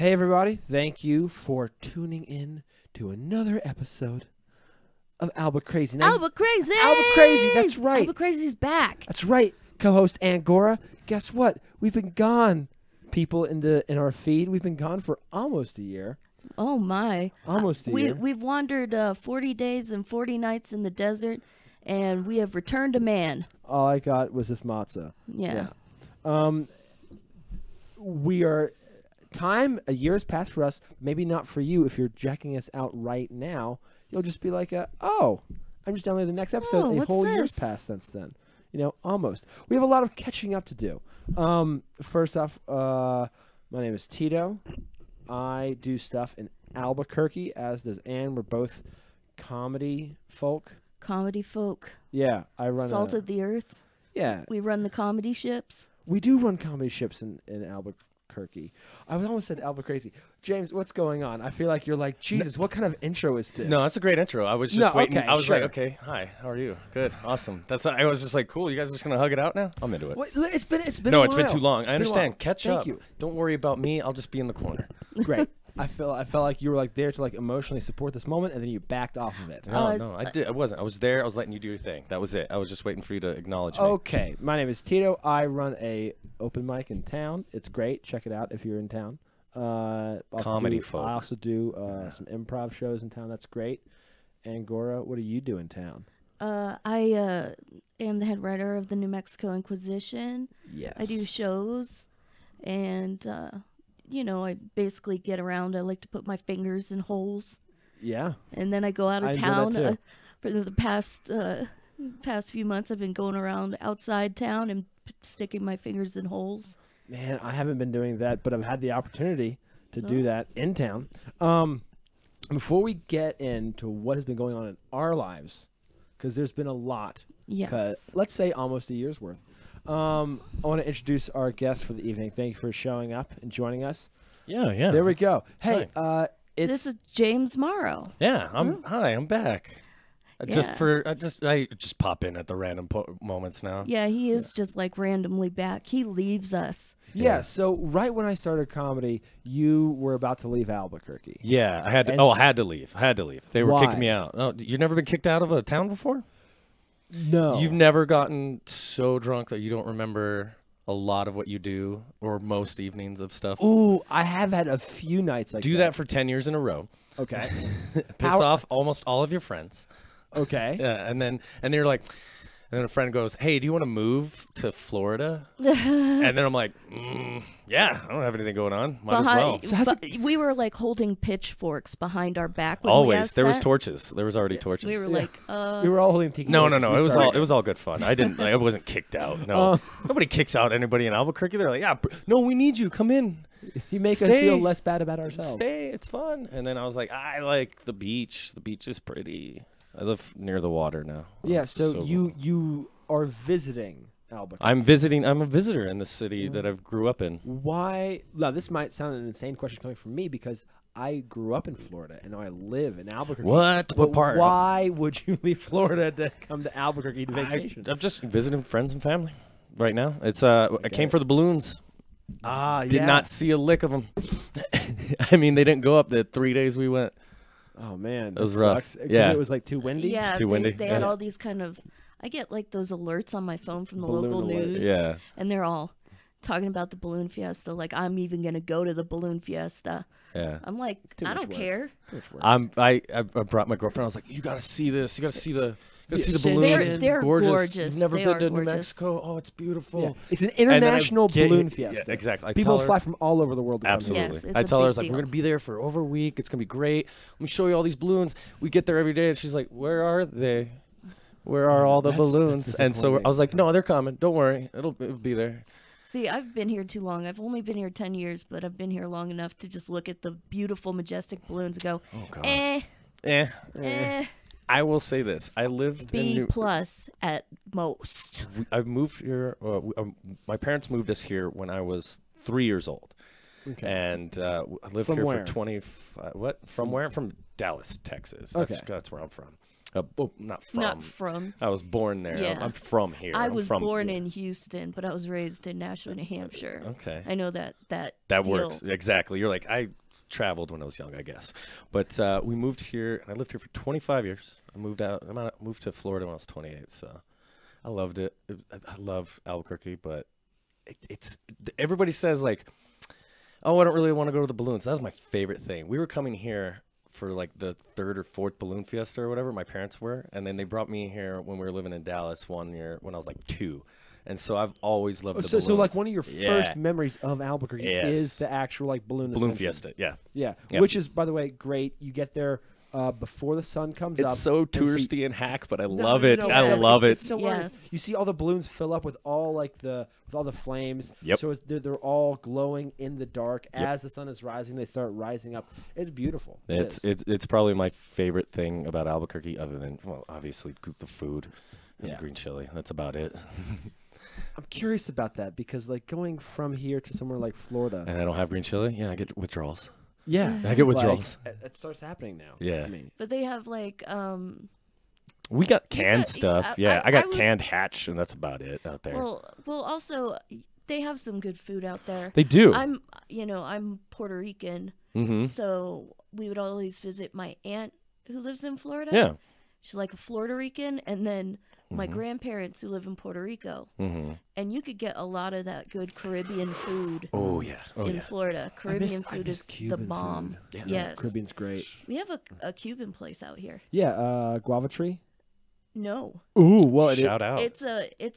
Hey everybody, thank you for tuning in to another episode of AlbuCrazy. AlbuCrazy! AlbuCrazy, that's right. AlbuCrazy's back. That's right. Co-host Angora. Guess what? We've been gone, people in our feed. We've been gone for almost a year. Oh my. Almost a year. We've wandered 40 days and 40 nights in the desert, and we have returned to man. All I got was this matzah. Yeah. We are... Time, a year has passed for us. Maybe not for you. If you're checking us out right now, you'll just be like, oh, I'm just downloading the next episode. Oh, a whole year's this? passed since then. You know, almost. We have a lot of catching up to do. First off, my name is Tito. I do stuff in Albuquerque, as does Ann. We're both comedy folk. Comedy folk. Yeah, I run Salt of the earth. Yeah. We run the comedy ships. We do run comedy ships in Albuquerque. I almost said AlbuCrazy. James, what's going on? I feel like you're like, Jesus, what kind of intro is this? No, that's a great intro. I was just waiting. Okay, I was sure. like, okay, hi, how are you? Good, awesome. I was just like, cool. You guys are just gonna hug it out now? I'm into it. What? It's been No, a it's been while. too long. It's I been a understand. while. Catch Thank up. you. Don't worry about me. I'll just be in the corner. Great. I felt like you were like there to like emotionally support this moment, and then you backed off of it. No, I did. I wasn't. I was there. I was letting you do your thing. That was it. I was just waiting for you to acknowledge me. Okay, my name is Tito. I run a open mic in town. It's great. Check it out if you're in town. Comedy folk. I also do some improv shows in town. That's great. Angora, what do you do in town? I am the head writer of the New Mexico Inquisition. Yes. I do shows, and I basically get around. I like to put my fingers in holes. Yeah. And then I go out I of enjoy that town. too. For the past few months, I've been going around outside town and sticking my fingers in holes. Man, I haven't been doing that, but I've had the opportunity to do that in town. Before we get into what has been going on in our lives, because there's been a lot. Yes. Let's say almost a year's worth. I want to introduce our guest for the evening. Thank you for showing up and joining us. Yeah. There we go. Hey, This is James Morrow. Yeah. Hi. I'm back. I Yeah. just pop in at the random moments now. Yeah, he is just like randomly back. He leaves us. Yeah, so right when I started comedy, you were about to leave Albuquerque. Yeah. I had to. And I had to leave. I had to leave. They were Why? kicking me out. Oh, you've never been kicked out of a town before? No. You've never gotten so drunk that you don't remember a lot of what you do or most evenings of stuff? Ooh, I have had a few nights like that. Do that for 10 years in a row. Okay. Piss off almost all of your friends. Okay. Yeah, and then you're like, and then a friend goes, "Hey, do you want to move to Florida?" And then I'm like, "Yeah, I don't have anything going on. Might as well." But we were like holding pitchforks behind our back. When we Always, asked there was that. torches. There was already torches. We were like, We were all holding tiki. No. torches. We It was all good fun. I wasn't kicked out. No, nobody kicks out anybody in Albuquerque. They're like, "Yeah, no, we need you. Come in. You make us Stay. feel less bad about ourselves. Stay. It's fun." And then I was like, "I like the beach. The beach is pretty. I live near the water now." Yeah, It's so cool. you are visiting Albuquerque. I'm a visitor in the city that I grew up in. Why? Now, this might sound an insane question coming from me because I grew up in Florida and now I live in Albuquerque. What? What But part? why would you leave Florida to come to Albuquerque to vacation? I'm just visiting friends and family right now. It's I came for the balloons. Did not see a lick of them. I mean, they didn't go up the 3 days we went. Oh man, It was that rough. sucks. 'Cause Yeah. it was like too windy. yeah, too windy. They had Yeah. all these kind of. I get like those alerts on my phone from the Balloon local alerts. news. Yeah. And they're all talking about the balloon fiesta. Like, I'm even gonna go to the balloon fiesta. Yeah. I'm like, too I much don't work. care. Too much work. I brought my girlfriend. I was like, "You gotta see this. You gotta see the." You gotta see the They're- balloons. they're gorgeous. You've never They been are to New gorgeous. Mexico? Oh, it's beautiful. Yeah. It's an And then I international get- balloon yeah, fiesta. exactly. I People tell her- fly from all over the world to come here. Absolutely. Yes, it's I a tell her, I big was like, deal. "We're gonna be there for over a week. It's gonna be great. Let me show you all these balloons." We get there every day, and she's like, "Where are they? Where are all the That's balloons?" And so disappointing. I was like, "No, they're coming. Don't worry. It'll be there." See, I've been here too long. I've only been here 10 years, but I've been here long enough to just look at the beautiful, majestic balloons and go, Oh gosh. eh, I will say this: I lived in B New. plus at most. I moved here. My parents moved us here when I was 3 years old, Okay. and I lived From here where? for 25. What? From where? From Dallas, Texas. Okay. That's where I'm from. Not from. Not from. I was born there. Yeah. I'm from here. I I'm was from, born in Houston, but I was raised in Nashville, New Hampshire. Okay. I know that That deal. works. Exactly. You're like, I traveled when I was young, I guess. But we moved here, and I lived here for 25 years. I moved moved to Florida when I was 28, so I loved it. I love Albuquerque, but it's everybody says, like, oh, I don't really want to go to the balloons. That was my favorite thing. We were coming here for like the 3rd or 4th balloon fiesta or whatever, my parents were, and then they brought me here when we were living in Dallas one year when I was like 2. And so I've always loved the balloons. So like one of your first memories of Albuquerque is the actual like balloon fiesta. Yeah. Yeah. Yep. Which is, by the way, great. You get there before the sun comes up. It's so touristy and hack, but I love it. I love it. It's so nice. You see all the balloons fill up with all the flames. Yep. So they're all glowing in the dark as the sun is rising. They start rising up. It's beautiful. It's probably my favorite thing about Albuquerque, other than, well, obviously the food and the green chili. That's about it. I'm curious about that because like going from here to somewhere like Florida, and I don't have green chili. Yeah, I get withdrawals. Yeah, I get withdrawals. Like, it starts happening now. Yeah, I mean, but they have like we got canned stuff. I got would, canned Hatch, and that's about it out there. Well, also they have some good food out there. They do. I'm Puerto Rican, so we would always visit my aunt who lives in Florida. Yeah, she's like a Florida Rican, and then my grandparents who live in Puerto Rico. And you could get a lot of that good Caribbean food. In Florida. Caribbean food is Cuban the bomb. Food. Yes. Caribbean's great. We have a Cuban place out here. Yeah, Guava Tree. No. Ooh, well, shout out. It's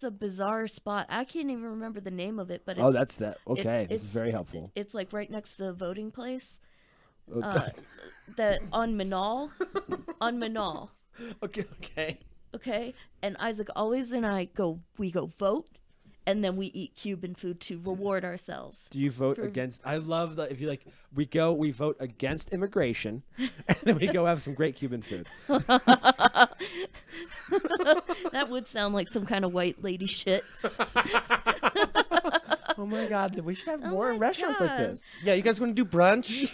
a bizarre spot. I can't even remember the name of it, but that's that. Okay, this is very helpful. It's like right next to the voting place. That on Manal. On Manal. Okay. Okay, and Isaac always and we go vote, and then we eat Cuban food to reward ourselves. Do you vote against? I love that. If you like, we vote against immigration, and then we go have some great Cuban food. That would sound like some kind of white lady shit. Oh my God, we should have more restaurants like this. Yeah, you guys want to do brunch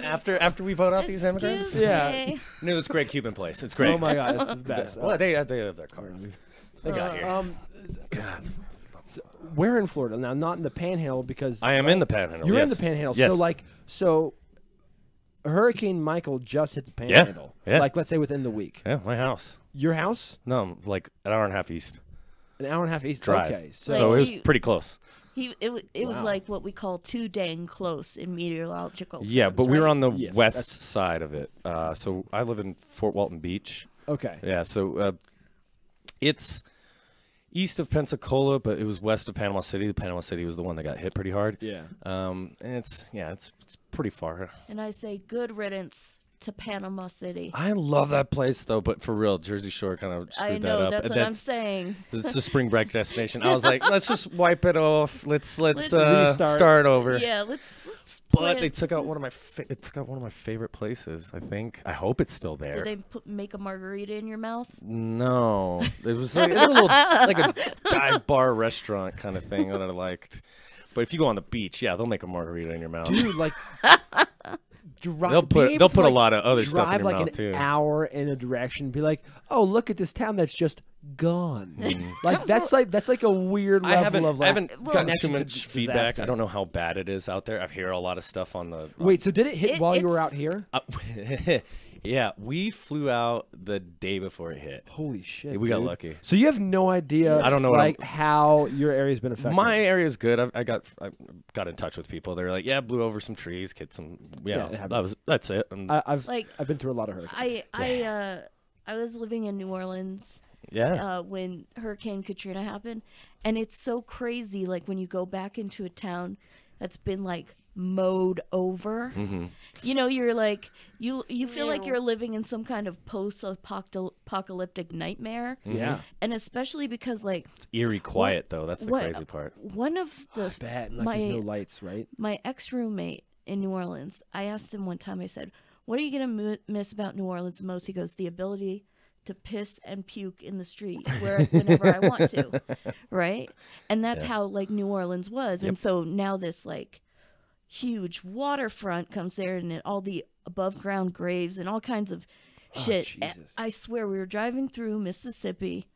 after we vote out these immigrants? Yeah. No, it's a great Cuban place. It's great. Oh my God, it's the best. Well, they have their cards. They got here. God. So where in Florida? Now, not in the Panhandle because I am in the Panhandle. You're in the Panhandle. Yes. So Hurricane Michael just hit the Panhandle. Yeah. Like let's say within the week. Yeah, my house. Your house? No, like an hour and a half east. An hour and a half east. Drive. Okay, so it was pretty close. It was like what we call too dang close in meteorological terms, Yeah, but we were on the Yes, west side of it. So I live in Fort Walton Beach. Okay. Yeah, so it's east of Pensacola, but it was west of Panama City. The Panama City was the one that got hit pretty hard. Yeah. And it's pretty far. And I say good riddance to Panama City. I love that place though, but for real, Jersey Shore kind of screwed that up. I know, that's and what I'm saying. It's a spring break destination. I was like, let's just wipe it off. Let's start over. Yeah, let's But they took out one of my favorite places. I think. I hope it's still there. Did they make a margarita in your mouth? No, it was like, a dive bar restaurant kind of thing that I liked. But if you go on the beach, yeah, they'll make a margarita in your mouth. Dude, like they'll put a lot of other stuff in your mouth too. Drive like an hour in a direction, be like, oh, look at this town that's just gone. Like that's like a weird level of like. I haven't gotten too connection to much feedback. disaster. I don't know how bad it is out there. I've heard a lot of stuff on the. Wait, so did it hit while you were out here? Yeah, we flew out the day before it hit. Holy shit! We got lucky. So you have no idea. I don't know how your area's been affected. My area's good. I got in touch with people. They're like, yeah, blew over some trees, hit some. That's it. I've been through a lot of hurricanes. I was living in New Orleans. Yeah. When Hurricane Katrina happened, and it's so crazy. Like when you go back into a town that's been like mowed over, you know, you're like you feel like you're living in some kind of post-apocalyptic nightmare. Yeah. And especially because like it's eerie quiet though. That's the crazy part. One of the bad. Like there's no lights, right? My ex-roommate in New Orleans, I asked him one time. I said, "What are you gonna miss about New Orleans the most?" He goes, "The ability to piss and puke in the street whenever I want to," right? And that's how like New Orleans was. Yep. And so now this like huge waterfront comes there, and all the above ground graves and all kinds of Shit, Jesus. I swear we were driving through Mississippi,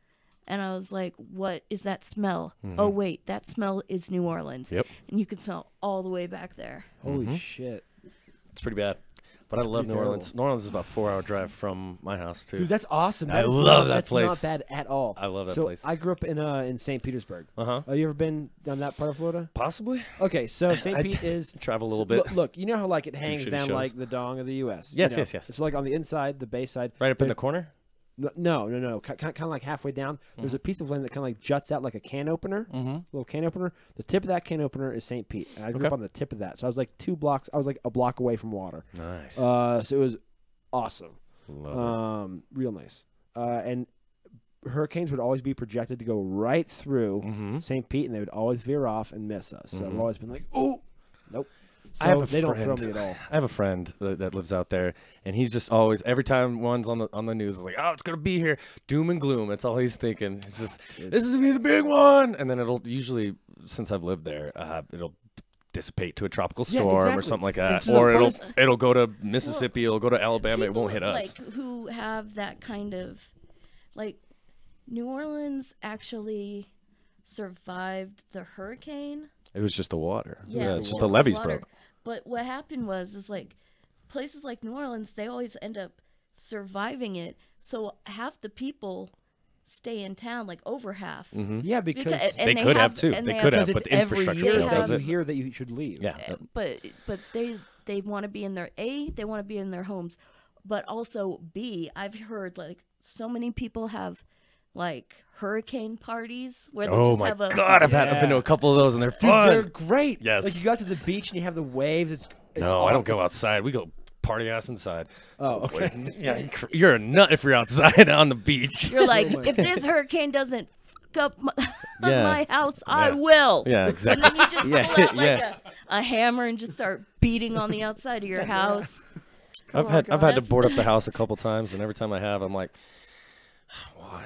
and I was like, "What is that smell? Oh wait, that smell is New Orleans." Yep. And you could smell all the way back there. Holy shit. It's pretty bad. But I love New terrible. Orleans. New Orleans is about a 4-hour drive from my house, too. Dude, that's awesome. I That is love that that's place. not bad at all. I love that so place. I grew up in St. Petersburg. Uh-huh. You ever been down that part of Florida? Possibly. Okay, so St. I Pete is travel a little so, bit. Look, you know how like it hangs shitty down shows. like the dong of the U.S. Yes, you know? yes, yes. It's like on the inside, the bay side. Right up in but the corner? No. Kind of like halfway down. There's a piece of land that kind of like juts out like a can opener, little can opener. The tip of that can opener is St. Pete, and I grew up on the tip of that. So I was like 2 blocks. I was like a block away from water. Nice. So it was awesome. Love it. Real nice. And hurricanes would always be projected to go right through St. Pete, and they would always veer off and miss us. So I've always been like, oh, nope. So they don't throw me at all. I have a friend that lives out there, and he's just always, every time one's on the news, is like, oh, it's gonna be here, doom and gloom. That's all he's thinking. It's just, this is gonna be the big one, and then it'll usually, since I've lived there, it'll dissipate to a tropical storm or exactly. something like that, And so or the it'll go to Mississippi, it'll go to Alabama, it won't hit People, us. Like who have that kind of, like, New Orleans actually survived the hurricane. It was just the water. Yeah, It's just the the levees water. broke. But what happened was like places like New Orleans, they always end up surviving it. So half the people stay in town, like over half. Yeah, because and They could have too. and They they could have- have, but the every infrastructure year failed, that does you it? hear that you should leave. Yeah. But they want to be in their they want to be in their homes, but also I've heard like so many people have like hurricane parties where they Oh just my have a God, I've been to a couple of those, and they're Dude, fun. they're great. Yes. Like you go out to the beach and you have the waves. It's No, I don't go awesome. outside. We go party ass inside. Oh, okay. Yeah, you're a nut if you're outside on the beach. You're like, if this hurricane doesn't fuck up Yeah. my house, I Yeah. will. Yeah, And exactly. then you just Yeah, pull out like yeah. a hammer and just start beating on the outside of your house. I've Oh, had God, to that's- board up the house a couple times, and every time I have, I'm like, why?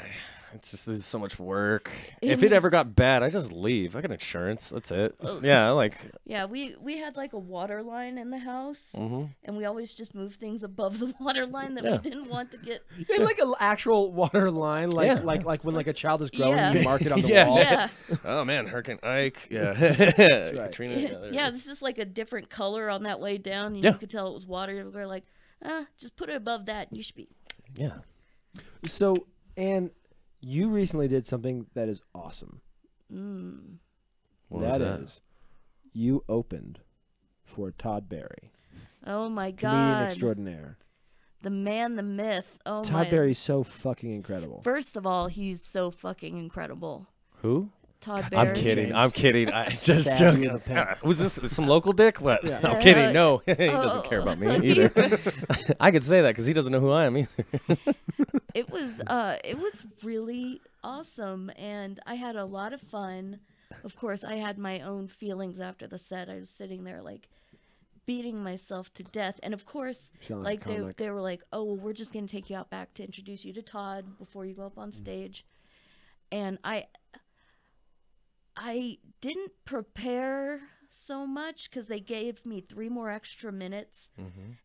It's just this is so much work. If it ever got bad, I just leave. I got insurance. That's it. Yeah, like Yeah, we had like a water line in the house, Mm-hmm. and we always just moved things above the water line that Yeah. we didn't want to get. You had, like an actual water line, like Yeah. like when like a child is growing, Yeah. you mark it on the Yeah. wall. Yeah, oh man, Hurricane Ike. Yeah, right. Katrina. Yeah, there it yeah, is. it's just like a different color on that way down, and Yeah. you could tell it was water. We're like, just put it above that, and you should be. Yeah. So, and you recently did something that is awesome. What was that? is, you opened for Todd Barry, Oh my comedian God, extraordinaire. the man, the myth. Oh Todd my. Barry's so fucking incredible. First of all, he's so fucking incredible. Who? Todd Barry. I'm kidding. James. I'm kidding. I just Stab joking. you in the tongue. Was this some local dick? What? Yeah. I'm kidding. No, he doesn't care about me either. You're- I could say that because he doesn't know who I am either. it was really awesome, and I had a lot of fun. Of course, I had my own feelings after the set. I was sitting there like beating myself to death, and of course, You sound like like a comic. they were like, "Oh, well, we're just gonna take you out back to introduce you to Todd before you go up on stage," and I didn't prepare so much because they gave me 3 more extra minutes,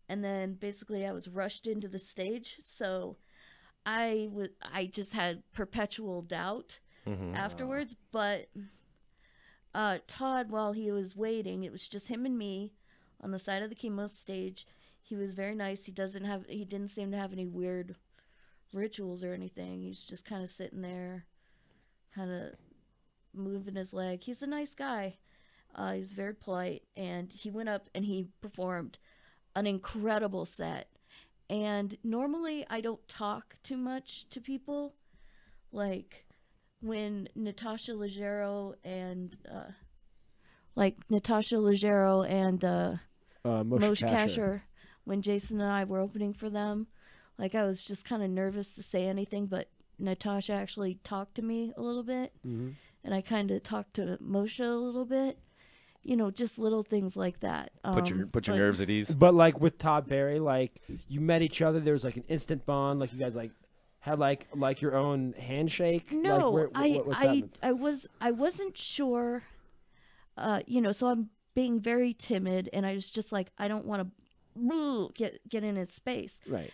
and then basically I was rushed into the stage, so I just had perpetual doubt afterwards. But Todd, while he was waiting, it was just him and me on the side of the chemo stage. He was very nice. He didn't seem to have any weird rituals or anything. He's just kind of sitting there, kind of moving his leg. He's a nice guy. He's very polite, and he went up and he performed an incredible set. And normally I don't talk too much to people. Like when Natasha Leggero and Moshe Kasher, when Jason and I were opening for them, like I was just kind of nervous to say anything, but Natasha actually talked to me a little bit, and I kind of talked to Moshe a little bit. You know, just little things like that. Put your but- nerves at ease. But like with Todd Barry, like you met each other, there was like an instant bond. Like you guys like had like your own handshake. No, like, what's that? I wasn't sure. You know, so I'm being very timid, and I was just like, I don't want to get in his space. Right.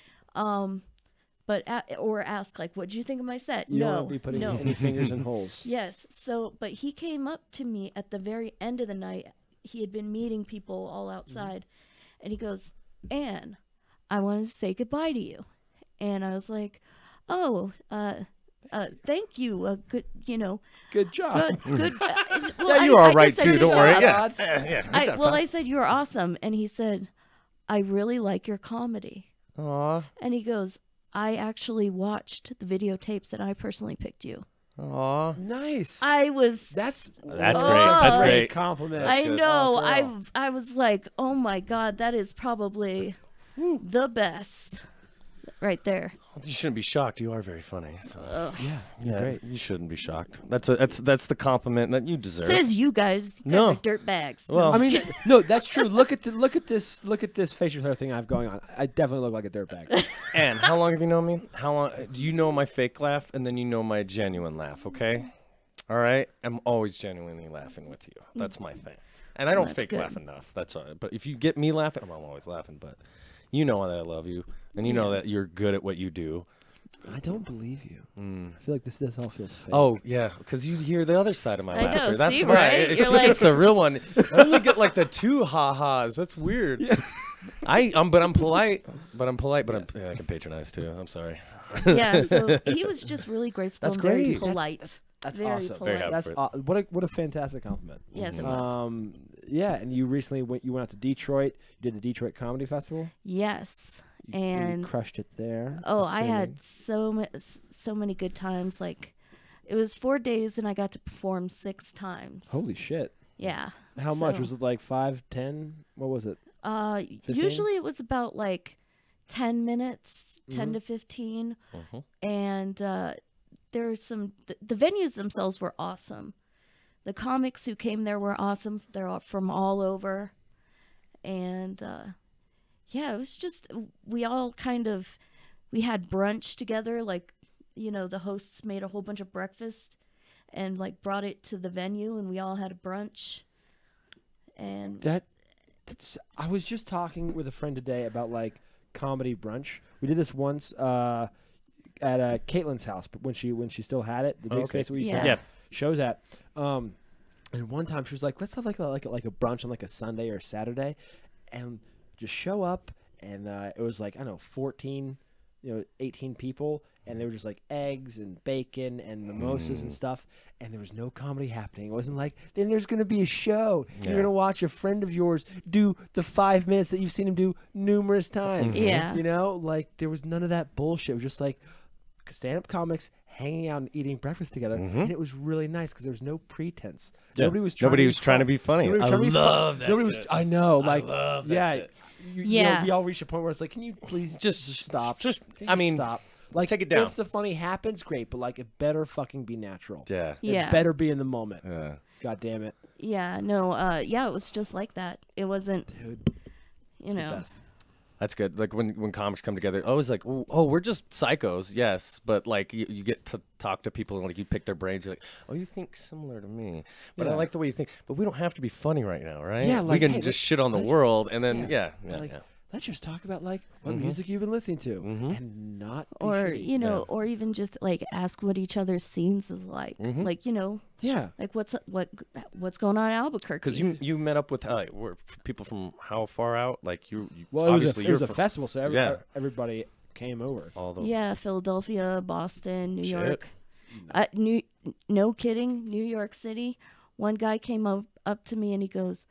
but or ask like, "What did you think of my set?" You don't No, want to be putting no. any fingers in holes. Yes. So, but he came up to me at the very end of the night. He had been meeting people all outside, and he goes, "Anne, I wanted to say goodbye to you." And I was like, "Oh, thank you. Good, Good job. good." Well, Yeah, you're I all just right said too. good Don't worry. job. Yeah, yeah. Good job, Tom. I said you were awesome, and he said, "I really like your comedy." Aw, And he goes, "I actually watched the videotapes, and I personally picked you." aw. Nice. I was. That's Oh, great. That's great. compliment. I good. know. Oh, girl. I was like, oh my god, that is probably the best, right there. You shouldn't be shocked. You are very funny. So. Yeah, Yeah, great. you shouldn't be shocked. That's the compliment that you deserve. Says you guys. You guys No. are dirt bags. Well, I mean, no, that's true. Look at this facial hair thing I have going on. I definitely look like a dirtbag. Anne, how long have you known me? How long do you know my fake laugh, and then you know my genuine laugh? Okay, all right. I'm always genuinely laughing with you. That's my thing, and I don't That's fake good. laugh enough. That's all right. But if you get me laughing, I'm always laughing. But you know that I love you, and you know Yes. that you're good at what you do. I don't believe you. Mm. I feel like this all feels fake. Oh yeah, because you hear the other side of my I know, laughter. That's see, right. right? She You're gets like- the real one. I only get like the two ha-has. That's weird. Yeah. But I'm polite. But I can patronize too. I'm sorry. Yeah. So he was just really graceful That's and very great. polite. That's very awesome. polite. happy That's for it. what a fantastic compliment. Yes, it was. Yeah, and you recently went out to Detroit. You did the Detroit Comedy Festival. Yes. You And crushed it there. oh, I assuming. had so many good times. Like, it was 4 days, and I got to perform 6 times. Holy shit! Yeah. How much So, was it? Like 5, 10? What was it? 15? Usually it was about like 10 minutes, 10 Mhm. to 15. Mhm. And there's some, the venues themselves were awesome. The comics who came there were awesome. They're all from all over. And yeah, it was just, we all kind of, we had brunch together. Like, the hosts made a whole bunch of breakfast and like brought it to the venue, and we all had a brunch. And That's. I was just talking with a friend today about like comedy brunch. We did this once at Caitlin's house, but when she still had it, the big okay. space that we used to Yeah. have Yeah. shows at. And one time she was like, "Let's have like a brunch on like a Sunday or a Saturday, and just show up." And it was like, I don't know, 14, 18 people, and they were just like eggs and bacon and mimosas and stuff, and there was no comedy happening. It wasn't like, then there's going to be a show. Yeah. You're going to watch a friend of yours do the 5 minutes that you've seen him do numerous times. Yeah. Like there was none of that bullshit. It was just like stand-up comics hanging out and eating breakfast together, and it was really nice because there was no pretense. Yeah. Nobody was trying to be funny. Nobody was I trying to be love that Nobody was. shit. I know. I Like, love that yeah, shit. Yeah. we all reached a point where it's like, can you please just stop? Just, Can you I mean, stop. Like, take it down. If the funny happens, great, but like, it better fucking be natural. yeah. yeah. It better be in the moment. Yeah. God damn it, Yeah, no, it was just like that. It wasn't, dude. you It's know. the best. That's good. Like when comics come together, I was like, oh, we're just psychos, yes, but like you get to talk to people and like you pick their brains. You're like, oh, you think similar to me, but I Yeah. like the way you think. But we don't have to be funny right now, right? Yeah, we like, can hey, just shit on the world and then yeah. Like, let's just talk about like what Mhm. music you've been listening to, Mhm. and not be Or, shitty. or even just like ask what each other's scenes is like. Mhm. Like, Yeah. like what's going on in Albuquerque. Because you met up with were people from how far out? Like you Well, it was obviously it was you're a from festival, so Yeah. everybody came over. all the Yeah, Philadelphia, Boston, New Shit. York. No kidding, New York City. One guy came up to me and he goes,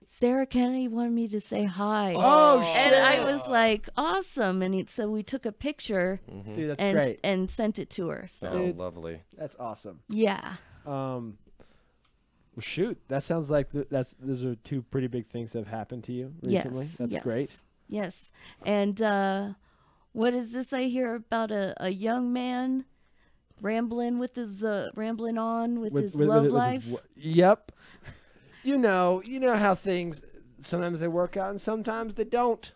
Sarah Kennedy wanted me to say hi. Oh, And shit. I was like, awesome. And so we took a picture Dude, that's and great. and sent it to her. So Oh, Dude. lovely. That's awesome. yeah. Well, shoot, that sounds like those are two pretty big things that have happened to you recently. Yes. That's yes, great. Yes. And what is this I hear about a young man rambling with his rambling on with his love life? Yep. You know how things sometimes they work out and sometimes they don't.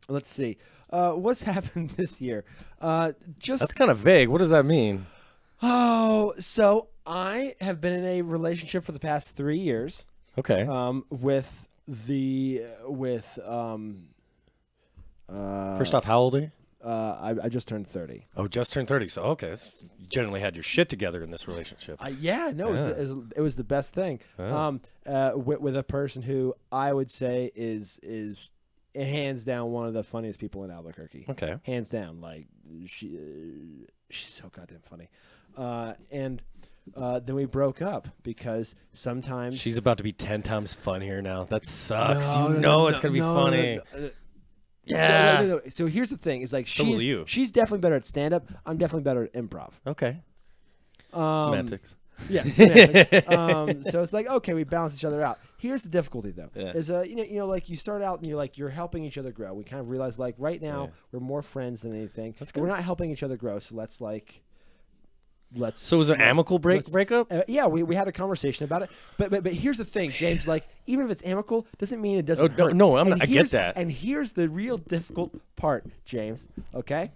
Let's see. What's happened this year? That's kind of vague. What does that mean? So I have been in a relationship for the past 3 years. Okay. With First off, how old are you? I just turned 30. Oh, just turned 30. So okay, you generally had your shit together in this relationship. Yeah, no, it was the best thing. With a person who I would say is hands down one of the funniest people in Albuquerque. Okay, hands down. Like she's so goddamn funny. And then we broke up because sometimes she's about to be 10 times funnier now. That sucks. It's gonna be funny. Yeah. No. So here's the thing: is like So will you. she's definitely better at stand up. I'm definitely better at improv. Okay. Semantics. Yeah. Semantics. So it's like, okay, we balance each other out. Here's the difficulty though: is like you start out and you're helping each other grow. We kind of realize like right now we're more friends than anything. That's good. We're not helping each other grow. So let's. So was it amicable breakup? Yeah, we had a conversation about it. But here's the thing, James. Like, even if it's amicable, doesn't mean it doesn't hurt. No, I get that. And here's the real difficult part, James. Okay,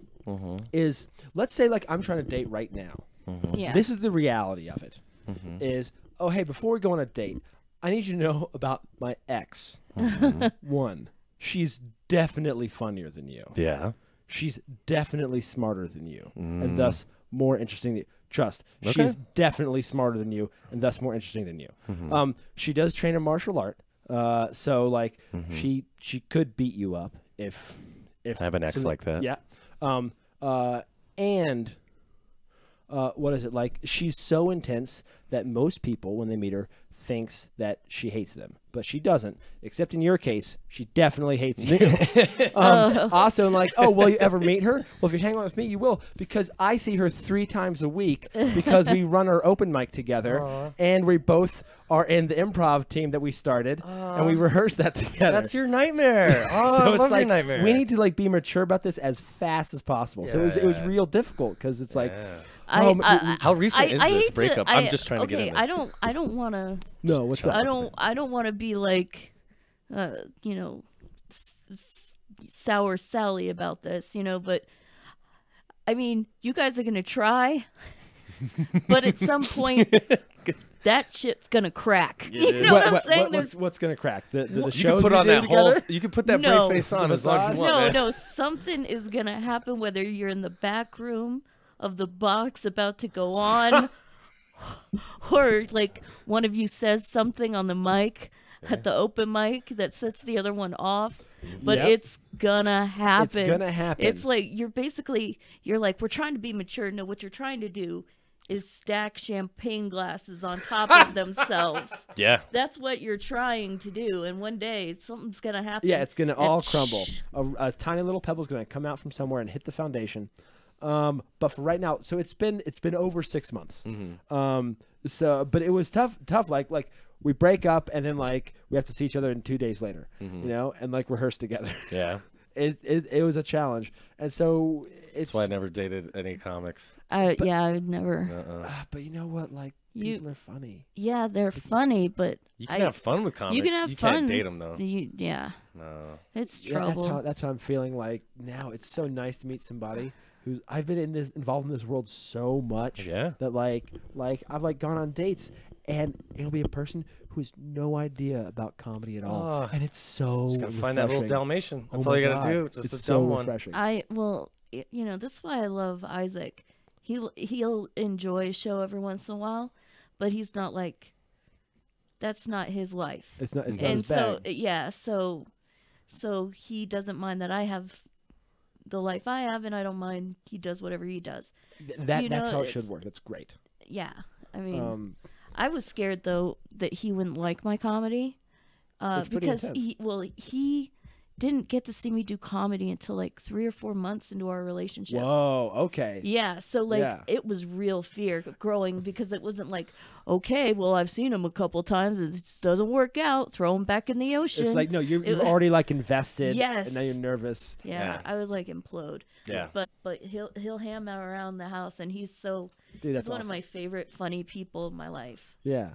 is let's say like I'm trying to date right now. Yeah. This is the reality of it. Is hey, before we go on a date, I need you to know about my ex. One, she's definitely funnier than you. Yeah. She's definitely smarter than you, and thus more interesting. Trust. Okay. She's definitely smarter than you, and thus more interesting than you. She does train in martial art, so like she could beat you up if I have an ex like that. Yeah. And what is it like? She's so intense that most people, when they meet her, thinks that she hates them, but she doesn't. Except in your case, she definitely hates you. Also, like, oh, will you ever meet her? Well, if you hang out with me, you will, because I see her 3 times a week because we run our open mic together, and we both are in the improv team that we started, and we rehearse that together. That's your nightmare. So it's like your nightmare. we need to like be mature about this as fast as possible. So it was real difficult because it's like. How recent is this breakup? I'm just trying to get in this. I don't want to. No, what's up? I don't want to be like, sour Sally about this, But I mean, you guys are gonna try, but at some point, that shit's gonna crack. You know what I'm saying? What's gonna crack? The you can put on that together? whole. You can put that brave face on as long as you want. No, something is gonna happen. Whether you're in the back room of the box about to go on, or like one of you says something on the mic at the open mic that sets the other one off. But it's gonna happen. It's gonna happen. It's like you're like, we're trying to be mature. No, what you're trying to do is stack champagne glasses on top of themselves. Yeah. That's what you're trying to do. And one day something's gonna happen. Yeah, it's gonna all crumble. A tiny little pebble's gonna come out from somewhere and hit the foundation. But for right now, so it's been over 6 months. But it was tough. Like we break up and then like we have to see each other in 2 days later, and like rehearse together. Yeah. It was a challenge, and so that's why I never dated any comics. I would never. But you know what? Like people are funny. Yeah, they're funny, but you can have fun with comics. You can have fun. Can't date them though. Yeah. No. It's trouble. Yeah, that's how I'm feeling. Like now, it's so nice to meet somebody. I've been involved in this world so much that like I've like gone on dates and it'll be a person who has no idea about comedy at all, and it's so just gotta find that little Dalmatian. That's oh all you gotta God. do. Just it's a dumb so refreshing. This is why I love Isaac. He'll enjoy a show every once in a while, but he's not like that's not his life. It's not his bag. So he doesn't mind that I have the life I have, and I don't mind he does whatever he does. That's how it should work. That's great. Yeah, I mean, I was scared though that he wouldn't like my comedy, because he didn't get to see me do comedy until like 3 or 4 months into our relationship. Whoa, okay. Yeah, so it was real fear growing because it wasn't like, okay, well I've seen him a couple times, it just doesn't work out, throw him back in the ocean. It's like, no, you're already like invested. Yes. And now you're nervous. Yeah, I would like implode. Yeah. But he'll ham out around the house, and he's so that's one of my favorite funny people in my life. Yeah.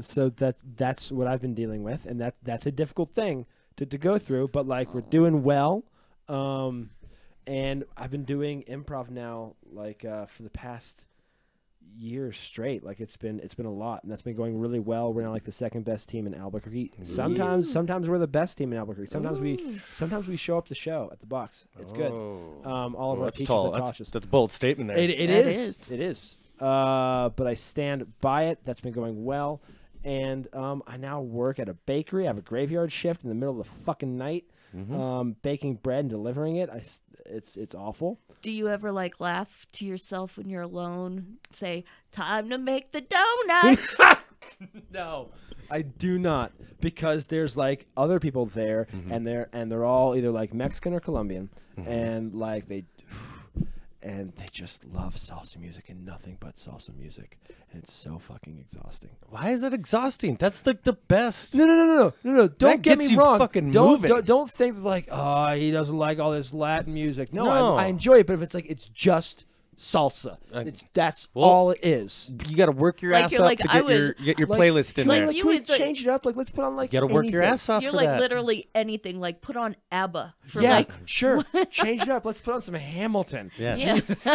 So that's what I've been dealing with, and that's a difficult thing to go through. But like we're doing well, and I've been doing improv now like for the past years straight. Like it's been a lot, and that's been going really well. We're now like the second best team in Albuquerque. Sometimes we're the best team in Albuquerque. Sometimes we show up the show at the box. It's good. All of our teachers are cautious. That's a bold statement there. It is. But I stand by it. That's been going well, and I now work at a bakery. I have a graveyard shift in the middle of the fucking night, baking bread and delivering it. It's awful. Do you ever like laugh to yourself when you're alone? Say, "Time to make the donuts." No, I do not, because there's like other people there, and they're all either like Mexican or Colombian, and like they just love salsa music and nothing but salsa music, and it's so fucking exhausting. Why is that exhausting? That's the best. No. Don't get gets me you wrong. fucking moving. Don't think like, oh, he doesn't like all this Latin music. No. I enjoy it, but if it's like it's just salsa, that's all it is. You got to work your ass up to get your playlist in there. Like, you would change it up. Like, let's put on like. You got to work your ass off. You're for like that. literally anything. Like put on ABBA for sure. Change it up. Let's put on some Hamilton. Yes. Yes.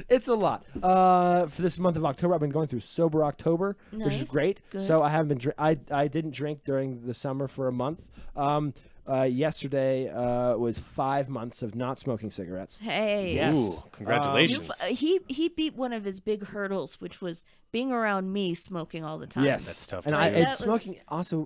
It's a lot. For this month of October, I've been going through Sober October, which is great. Good. So I haven't been. I didn't drink during the summer for a month. Yesterday was 5 months of not smoking cigarettes. Hey. Yes. Ooh, congratulations. He beat one of his big hurdles, which was being around me smoking all the time. Yes, that's tough. And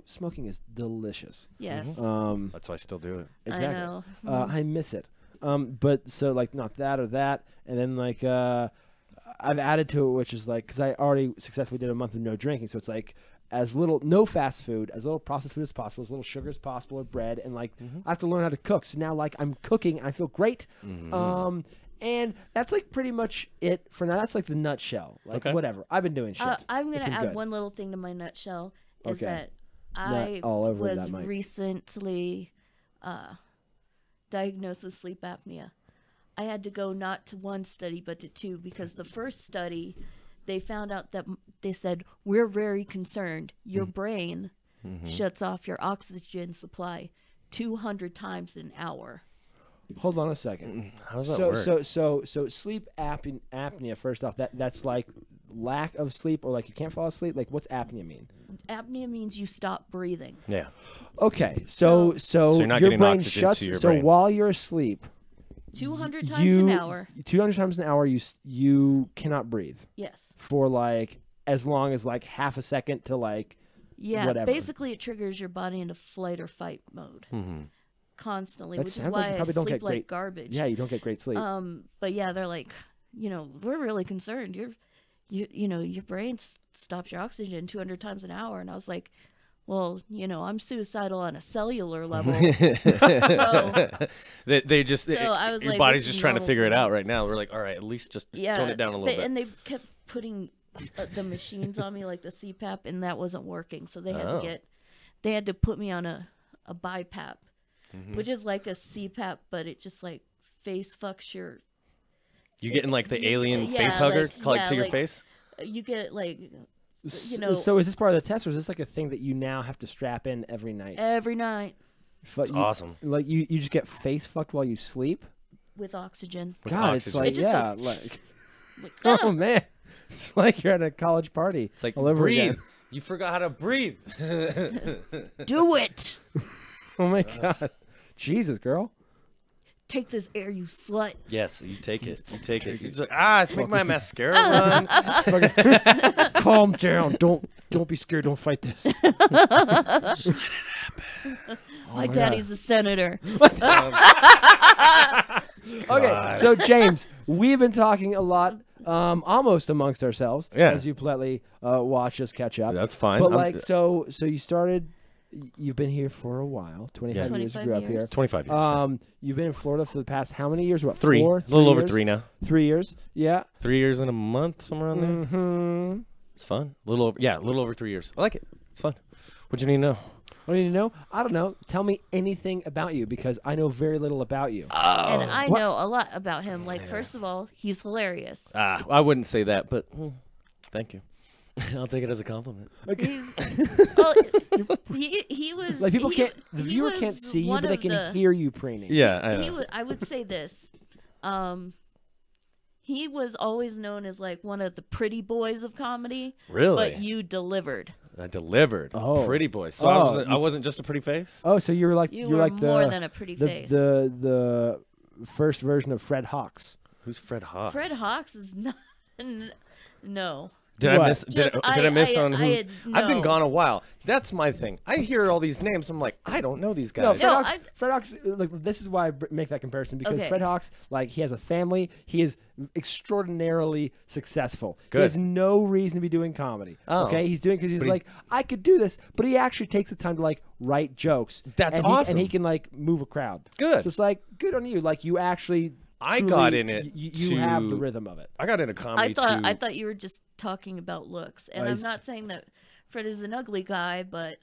smoking is delicious. Yes. That's why I still do it. Exactly. I know. I miss it. But so like not that or that, and then like I've added to it, which is like because I already successfully did a month of no drinking, so it's like as little no fast food, as little processed food as possible, as little sugar as possible, with bread, and like I have to learn how to cook. So now like I'm cooking, and I feel great. And that's like pretty much it for now. That's like the nutshell. Like whatever. I've been doing shit. I'm gonna add one little thing to my nutshell is that I was recently diagnosed with sleep apnea. I had to go not to one study but to two, because the first study they found out that they said, we're very concerned. Your brain shuts off your oxygen supply 200 times an hour. Hold on a second. How does that work? So sleep apnea. First off, that's like lack of sleep, or like you can't fall asleep. Like, what's apnea mean? Apnea means you stop breathing. Yeah. Okay. So you're not your getting brain oxygen shuts. to your so brain. while you're asleep, 200 times an hour. 200 times an hour. You cannot breathe. Yes. For like as long as like half a second to like. Yeah. Whatever. Basically, it triggers your body into flight or fight mode. Constantly, which is why I sleep like garbage. Yeah, you don't get great sleep. But yeah, they're like, we're really concerned. Your brain stops your oxygen 200 times an hour, and I was like, well, I'm suicidal on a cellular level. They just I was your like, body's just trying to figure it out right now. We're like, all right, at least just tone it down a little bit. And they kept putting the machines on me, like the CPAP, and that wasn't working. So they had to put me on a BiPAP. Which is like a CPAP, but it just like face fucks your. You getting like the alien face hugger to your face? You get like, So is this part of the test, or is this like a thing that you now have to strap in every night? Every night. That's awesome. Like you just get face fucked while you sleep? With oxygen. It's like, it goes, oh man. It's like you're at a college party. It's like, all over breathe. Again. You forgot how to breathe. Do it. Oh my God. Jesus, girl. Take this air, you slut. Yes, you take it. You take it. You're like, it's making my mascara run. Calm down. Don't be scared. Don't fight this. Just let it happen. My daddy's a senator. Okay, so James, we've been talking a lot, almost amongst ourselves, as you politely watch us catch up. That's fine. But like, so you started. You've been here for a while. 25 years. You grew up here. 25 years. You've been in Florida for the past how many years? What? 3. Four? A little 3 over years? 3 now. 3 years. Yeah. 3 years and a month, somewhere around there. Mm-hmm. It's fun. A little over 3 years. I like it. It's fun. What do you need to know? What do you need to know? I don't know. Tell me anything about you, because I know very little about you. And I know a lot about him. Like, first of all, he's hilarious. I wouldn't say that, but thank you. I'll take it as a compliment. He was like people can't. The viewer can't see you, but they can hear you preening. Yeah, I know. I would say this. He was always known as like one of the pretty boys of comedy. Really? But you delivered. I delivered. Oh. Pretty boy. So Oh, I wasn't just a pretty face? Oh, so you were like You you're were like more the than a pretty the, face. the first version of Fred Hawks. Who's Fred Hawks? Fred Hawks is not. No. Did I What? miss? Did Just- I miss on who? I I've been no. gone a while. That's my thing. I hear all these names. I'm like, I don't know these No, guys. Fred No, Hawks. Fred Hawks. Like, this is why I make that comparison because Okay. Fred Hawks, like, he has a family. He is extraordinarily successful. Good. He has no reason to be doing comedy. Oh. Okay, he's doing because he's But he- like, I could do this, but he actually takes the time to like write jokes. That's and awesome. and he can like move a crowd. Good. So it's like good on you. Like you actually. I truly- got in it You have the to- rhythm of it. I got into comedy I too. thought you were just talking about looks, and Oh, I'm he's- not saying that Fred is an ugly guy, but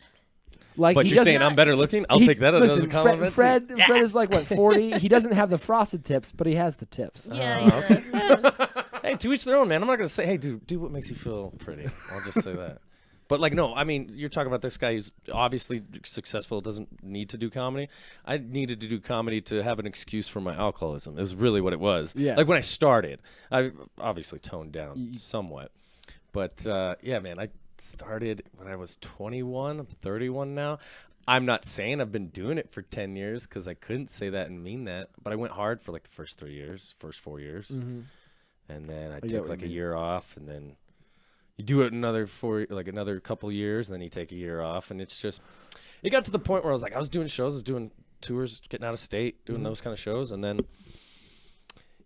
Like, But he you're saying doesn't- I'm better looking? I'll he- take that as listen, a compliment. Fred is like what 40. He doesn't have the frosted tips, but he has the tips. yeah, Oh, he does. Hey, to each their own, man. I'm not gonna say, hey, do what makes you feel pretty. I'll just say that. But like, no, I mean, you're talking about this guy who's obviously successful, doesn't need to do comedy. I needed to do comedy to have an excuse for my alcoholism. Is really what it was. Yeah. Like when I started, I obviously toned down somewhat, but yeah, man, I started when I was 21. I'm 31 now. I'm not saying I've been doing it for 10 years because I couldn't say that and mean that, but I went hard for like the first 4 years, Mm-hmm. and then I get took what like you a mean. year off, and then you do it another couple years, and then you take a year off, and it's just it got to the point where I was like, I was doing shows, I was doing tours, getting out of state, doing those kind of shows, and then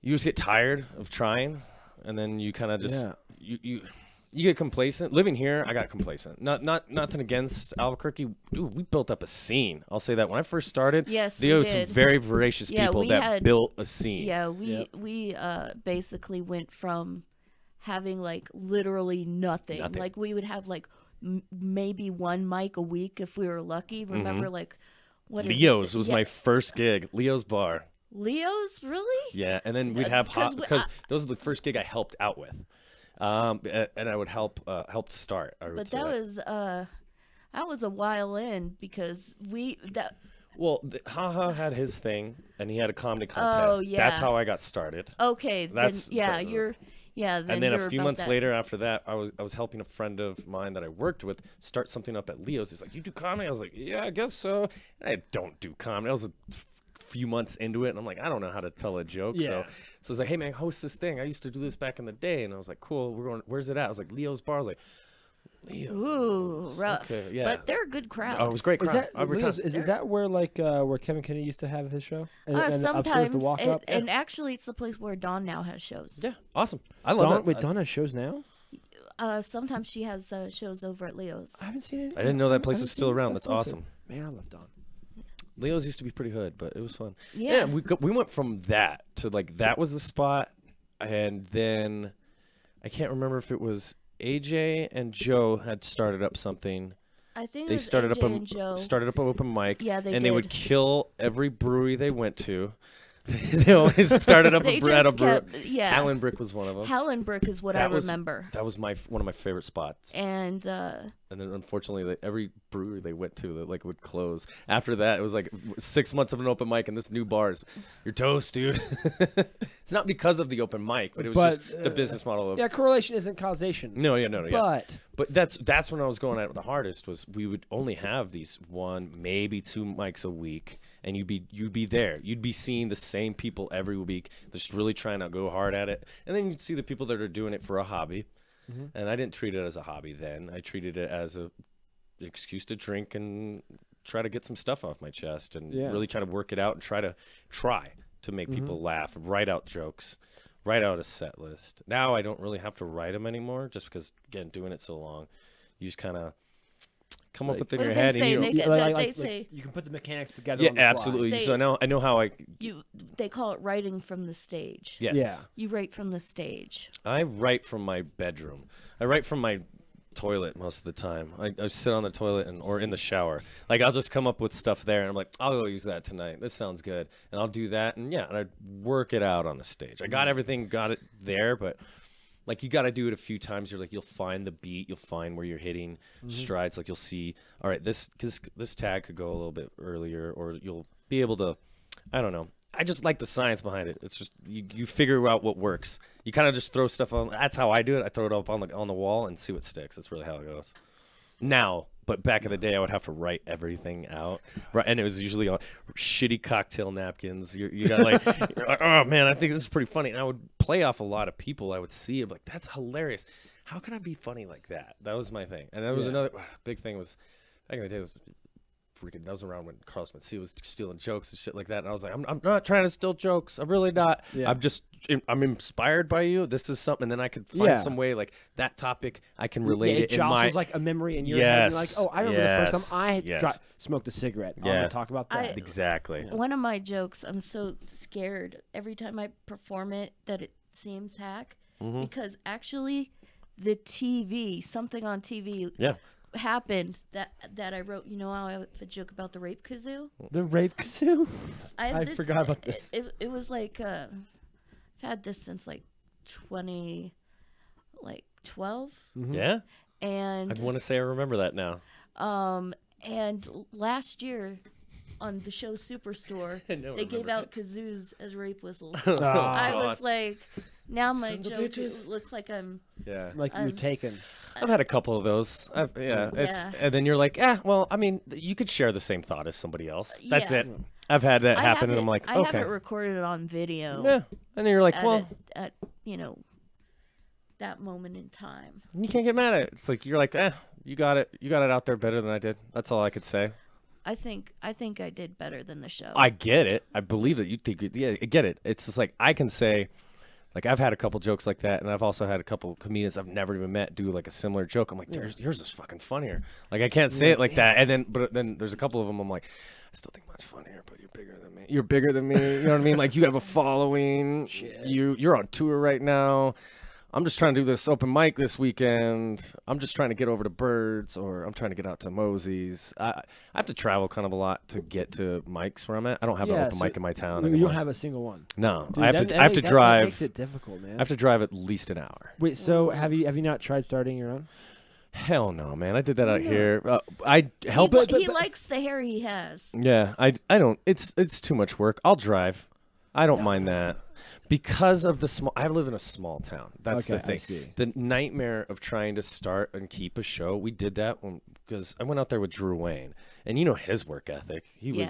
you just get tired of trying, and then you kind of just you get complacent. Living here, I got complacent. Nothing against Albuquerque. Dude, we built up a scene. I'll say that when I first started, Yes, there we were some did. very voracious Yeah, people we that had- built a scene. Yeah, Yep. we basically went from having like literally nothing. Nothing. Like we would have like maybe one mic a week if we were lucky. Remember like what is it? Leo's was Yeah, my first gig. Leo's bar. Leo's really? Yeah, and then we'd have because because those are the first gig I helped out with, and I would help to start. I would But say that was a while in because well, Haha had his thing, and he had a comedy contest. yeah. That's how I got started. okay, That's then, yeah, the- you're And then you're a few about months that. later, after that, I was helping a friend of mine that I worked with start something up at Leo's. He's like, "You do comedy?" I was like, "Yeah, I guess so." And I don't do comedy. I was a few months into it, and I'm like, I don't know how to tell a joke. So Yeah. I was like, "Hey man, host this thing. I used to do this back in the day." And I was like, "Cool. We're going. Where's it at?" I was like, "Leo's bar." I was like, "Leo's." Ooh, rough. Okay, yeah. But they're a good crowd. Oh, it was great. Is crowd. that Every Leo's, time. is that where where Kevin Kennedy used to have his show? And upstairs Sometimes, the walk up. and actually, it's the place where Dawn now has shows. Yeah, awesome. I love that. Wait, Dawn has shows now. Sometimes she has shows over at Leo's. I haven't seen it. I didn't know that place I was haven't still seen around. stuff That's posted. awesome. Man, I love Dawn. Leo's used to be pretty hood, but it was fun. Yeah. we went from that to like that was the spot, and then I can't remember if it was AJ and Joe had started up something. I think it They was started AJ up and Joe. started up an open mic. Yeah, they and they would did. kill every brewery they went to. They always started up They at a just brewery. kept- yeah. Allen Brick was one of them. Hallenbrook is what I That was- remember. That was one of my favorite spots. And And then unfortunately, every brewery they went to that would close. After that, it was like 6 months of an open mic, and this new bar is, you're toast, dude. It's not because of the open mic, but it was But, just the business model of. Yeah, correlation isn't causation. No, yeah, no, yeah. But But that's when I was going at it the hardest was we would only have these 1, maybe 2 mics a week, and you'd be there. You'd be seeing the same people every week, just really trying to go hard at it, and then you'd see the people that are doing it for a hobby. And I didn't treat it as a hobby then. I treated it as an excuse to drink and try to get some stuff off my chest and Yeah. really try to work it out and try to make people laugh, write out jokes, write out a set list. Now I don't really have to write them anymore just because, again, doing it so long, you just kind of come up Like- with it What in your do they head. say? And They you get- they say- you can put the mechanics together. yeah, on the fly. absolutely. They- So I know how I, they call it writing from the stage. yes. Yeah. You write from the stage. I write from my bedroom. I write from my toilet most of the time. I sit on the toilet or in the shower. Like I'll just come up with stuff there, and I'm like, I'll go use that tonight. This sounds good, and I'll do that, and I work it out on the stage. I got everything, got it there, but like you got to do it a few times. You'll find the beat, you'll find where you're hitting strides. Like you'll see, all right, this tag could go a little bit earlier, or you'll be able to, I don't know. I just like the science behind it. It's just you figure out what works. You kind of just throw stuff on. That's how I do it. I throw it up on the wall and see what sticks. That's really how it goes. Now, but back in the day, I would have to write everything out, right? And it was usually on shitty cocktail napkins. You got you're like, oh man, I think this is pretty funny. And I would play off a lot of people. I would see it like, that's hilarious. How can I be funny like that? That was my thing. And that was another big thing was back in the day. That was around when Carlos Mencia was stealing jokes and shit like that. And I was like, I'm not trying to steal jokks. I'm really not. Yeah. I'm inspired by you. This is something. And then I could find some way, like that topic, I can relate it in my. It like a memory in your head. You're like, oh, I remember the first time I smoked a cigarette. I'm going to talk about that. Exactly. One of my jokes, I'm so scared every time I perform it that it seems hack. Because actually, something on TV. Yeah. Happened that I wrote. You know how I the joke about the rape kazoo? The rape kazoo? I forgot about this. It was like I've had this since like 2012. Yeah. And I want to say I remember that now. And last year on the show Superstore, they gave out kazoos as rape whistles. I was like, now my joke looks like I'm you're taken. I've had a couple of those. And then you're like, well, I mean, you could share the same thought as somebody else. That's it. I've had that happen, and I'm like, okay. I have it recorded on video. Yeah, and then you're like, at that moment in time. You can't get mad at it. It's like you're like, you got it out there better than I did. That's all I could say. I think I did better than the show. I get it. I believe that you think. Yeah, I get it. It's just like I can say. Like, I've had a couple jokes like that, and I've also had a couple comedians I've never even met do, like, a similar joke. I'm like, yours is fucking funnier. Like, I can't say it like that. And then there's a couple of them I'm like, I still think mine's funnier, but you're bigger than me. You're bigger than me. You know what I mean? Like, you have a following. Shit. You're on tour right now. I'm just trying to do this open mic this weekend. I'm just trying to get over to Birds, or I'm trying to get out to Mosey's. I have to travel kind of a lot to get to mics where I'm at. I don't have an open mic in my town anymore. You don't have a single one? No. Dude, I have to drive. That makes it difficult, man. I have to drive at least an hour. Wait, so have you not tried starting your own? Hell no, man. I did that out here. I help. He likes the hair he has. Yeah, I don't. It's too much work. I'll drive. I don't mind that. Because of the small, I live in a small town. That's the thing. I see. The nightmare of trying to start and keep a show. We did that because I went out there with Drew Wayne, and you know his work ethic. He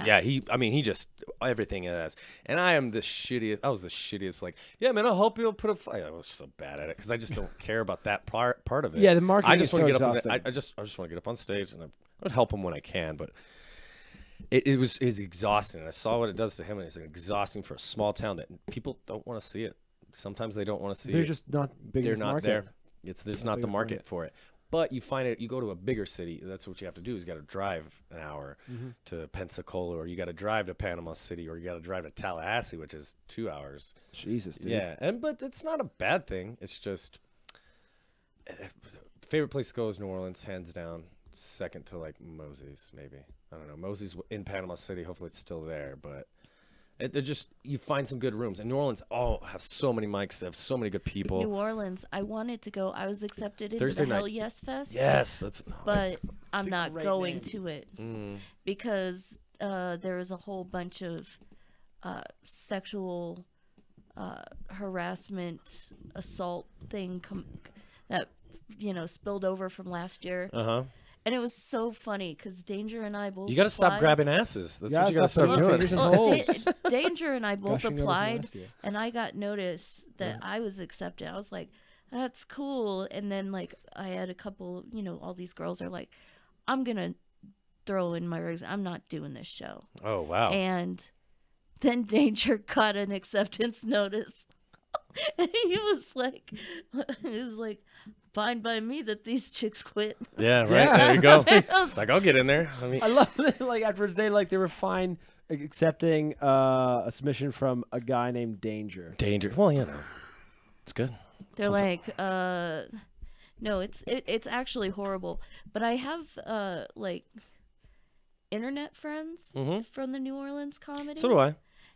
just everything it has. And I am the shittiest. I was the shittiest. Like, yeah, man, I'll help you. Put a fight. I was so bad at it because I just don't care about that part of it. Yeah, the marketing. I just want to get exhausting. up. I just want to get up on stage, and I would help him when I can, but. It's exhausting. I saw what it does to him, and it's exhausting for a small town that people don't want to see it. Sometimes they don't want to see it. They're just not big. They're not market. there. It's just not the market for it. But you find it. You go to a bigger city. That's what you have to do. Is you got to drive an hour to Pensacola, or you got to drive to Panama City, or you got to drive to Tallahassee, which is 2 hours. Jesus, dude. Yeah, but it's not a bad thing. It's just favorite place to go is New Orleans, hands down. Second to like Mosey's, maybe. I don't know. Mosey's in Panama City. Hopefully it's still there, but they're just, you find some good rooms. And New Orleans, have so many mics. They have so many good people. New Orleans, I wanted to go. I was accepted into the Hell Yes Fest. Yes, but I'm not going to it because there was a whole bunch of sexual harassment, assault thing that spilled over from last year. And it was so funny because Danger and I both. You got to stop grabbing asses. That's what you got to start doing. Danger and I both applied, and I got notice that I was accepted. I was like, "That's cool." And then I had a couple. All these girls are like, "I'm gonna throw in my resume. I'm not doing this show." Oh wow! And then Danger got an acceptance notice, and he was like, fine by me that these chicks quit. Yeah, right. Yeah. There you go. It's like, I'll get in there. I love it. Afterwards, they were fine accepting a submission from a guy named Danger. Well, it's good. They're no, it's actually horrible. But I have internet friends from the New Orleans comedy. So do I.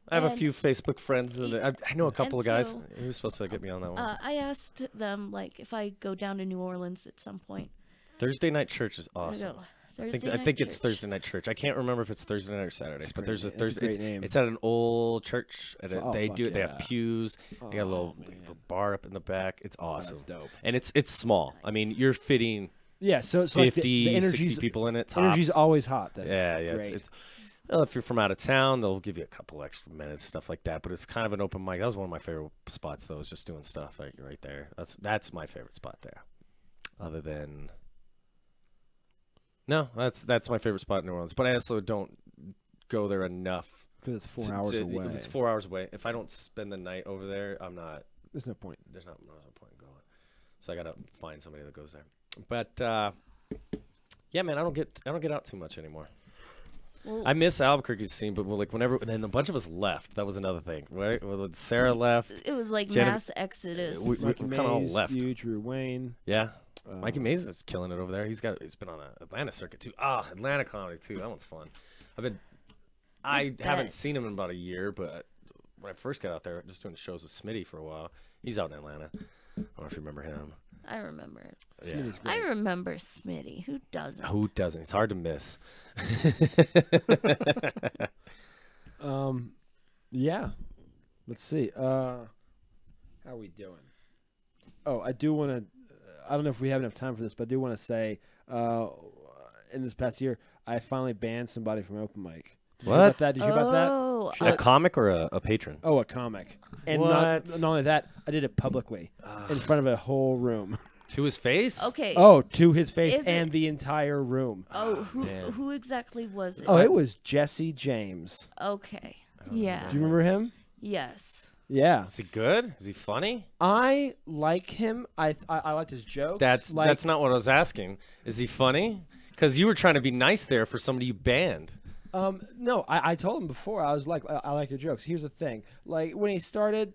I have a few Facebook friends, and I know a couple of guys. He was supposed to get me on that one. I asked them if I go down to New Orleans at some point. Thursday night church is awesome. I think it's Thursday Night Church. I can't remember if it's Thursday night or Saturdays, but there's a Thursday. It's at an old church. They have pews. They got a little bar up in the back. It's awesome. That's dope. And it's small. I mean, you're fitting. Yeah, so 50, 60 people in it. Tops. Energy's always hot. Then. Yeah. It's if you're from out of town, they'll give you a couple extra minutes, stuff like that. But it's kind of an open mic. That was one of my favorite spots, though. Is just doing stuff right there. That's my favorite spot there. Other than. No, that's my favorite spot in New Orleans. But I also don't go there enough. Because it's 4 hours away. It's 4 hours away. If I don't spend the night over there, I'm not. There's no point. There's no point in going. So I gotta find somebody that goes there. But yeah, man, I don't get out too much anymore. Well, I miss Albuquerque's scene, but and then a bunch of us left. That was another thing, right? When Sarah left, it was like mass exodus. We kind of all left. You, Drew Wayne. Yeah. Mikey Mays is killing it over there. He's been on the Atlanta circuit too. Atlanta comedy too. That one's fun. I haven't seen him in about a year, but when I first got out there, just doing shows with Smitty for a while. He's out in Atlanta. I don't know if you remember him. I remember it. Yeah. I remember Smitty. Who doesn't? Who doesn't? It's hard to miss. Yeah. Let's see. How are we doing? Oh, I do want to. I don't know if we have enough time for this, but I do want to say, in this past year, I finally banned somebody from open mic. Did you hear about that? Did you hear about that? A comic or a patron? Oh, a comic. And not only that, I did it publicly in front of a whole room. To his face? Okay. Oh, to his face and the entire room. Oh, who exactly was it? Oh, it was Jesse James. Okay. Yeah. Do you remember him? Yes. Yeah. Is he good? Is he funny? I like him. I liked his jokes. That's not what I was asking. Is he funny? Because you were trying to be nice there for somebody you banned. No, I told him before. I was like, I like your jokes. Here's the thing. Like when he started,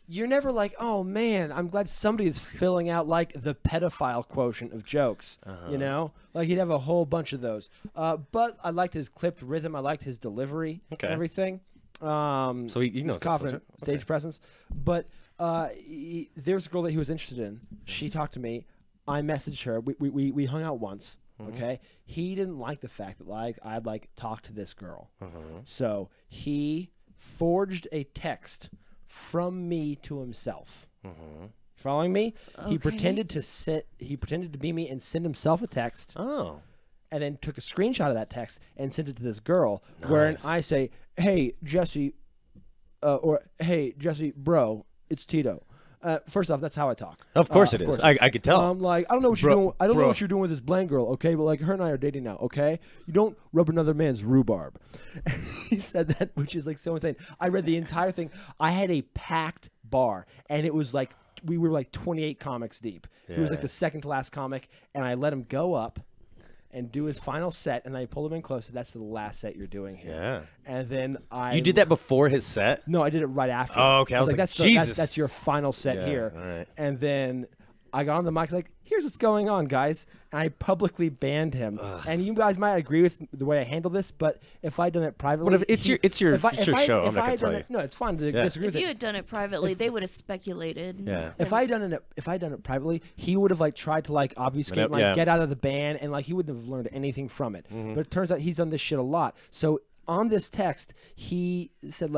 you're never like, oh man, I'm glad somebody is filling out like the pedophile quotient of jokes. Like he'd have a whole bunch of those. But I liked his clipped rhythm. I liked his delivery. And everything. So he knows confident stage presence. But there was a girl that he was interested in. She talked to me. I messaged her. We hung out once. Okay. He didn't like the fact that I'd talked to this girl. So he forged a text from me to himself. Following me? Okay. He pretended to be me and send himself a text. Oh. And then took a screenshot of that text and sent it to this girl. Nice. Wherein I say, "Hey Jesse," or "Hey Jesse, bro, it's Tito." First off, that's how I talk. Of course it is. I could tell. I'm like, I don't know what you're doing. I don't know what you're doing with this blind girl, okay? But like, her and I are dating now, okay? You don't rub another man's rhubarb. He said that, which is like so insane. I read the entire thing. I had a packed bar, and it was like we were like 28 comics deep. Yeah. He was like the second to last comic, and I let him go up and do his final set, and I pulled him in close. So that's the last set you're doing here. Yeah. And then You did that before his set? No, I did it right after. Oh, okay. I was like, Jesus. That's your final set here. All right. And then I got on the mic. I was like, here's what's going on, guys. And I publicly banned him. Ugh. And you guys might agree with the way I handle this, but if I'd done it privately, well, it's your show. I'm not gonna tell you. No, it's fine to disagree with it. If you had done it privately, they would have speculated. Yeah. If I had done it privately, he would have tried to obfuscate, get out of the band, and he wouldn't have learned anything from it. But it turns out he's done this shit a lot. So on this text, he said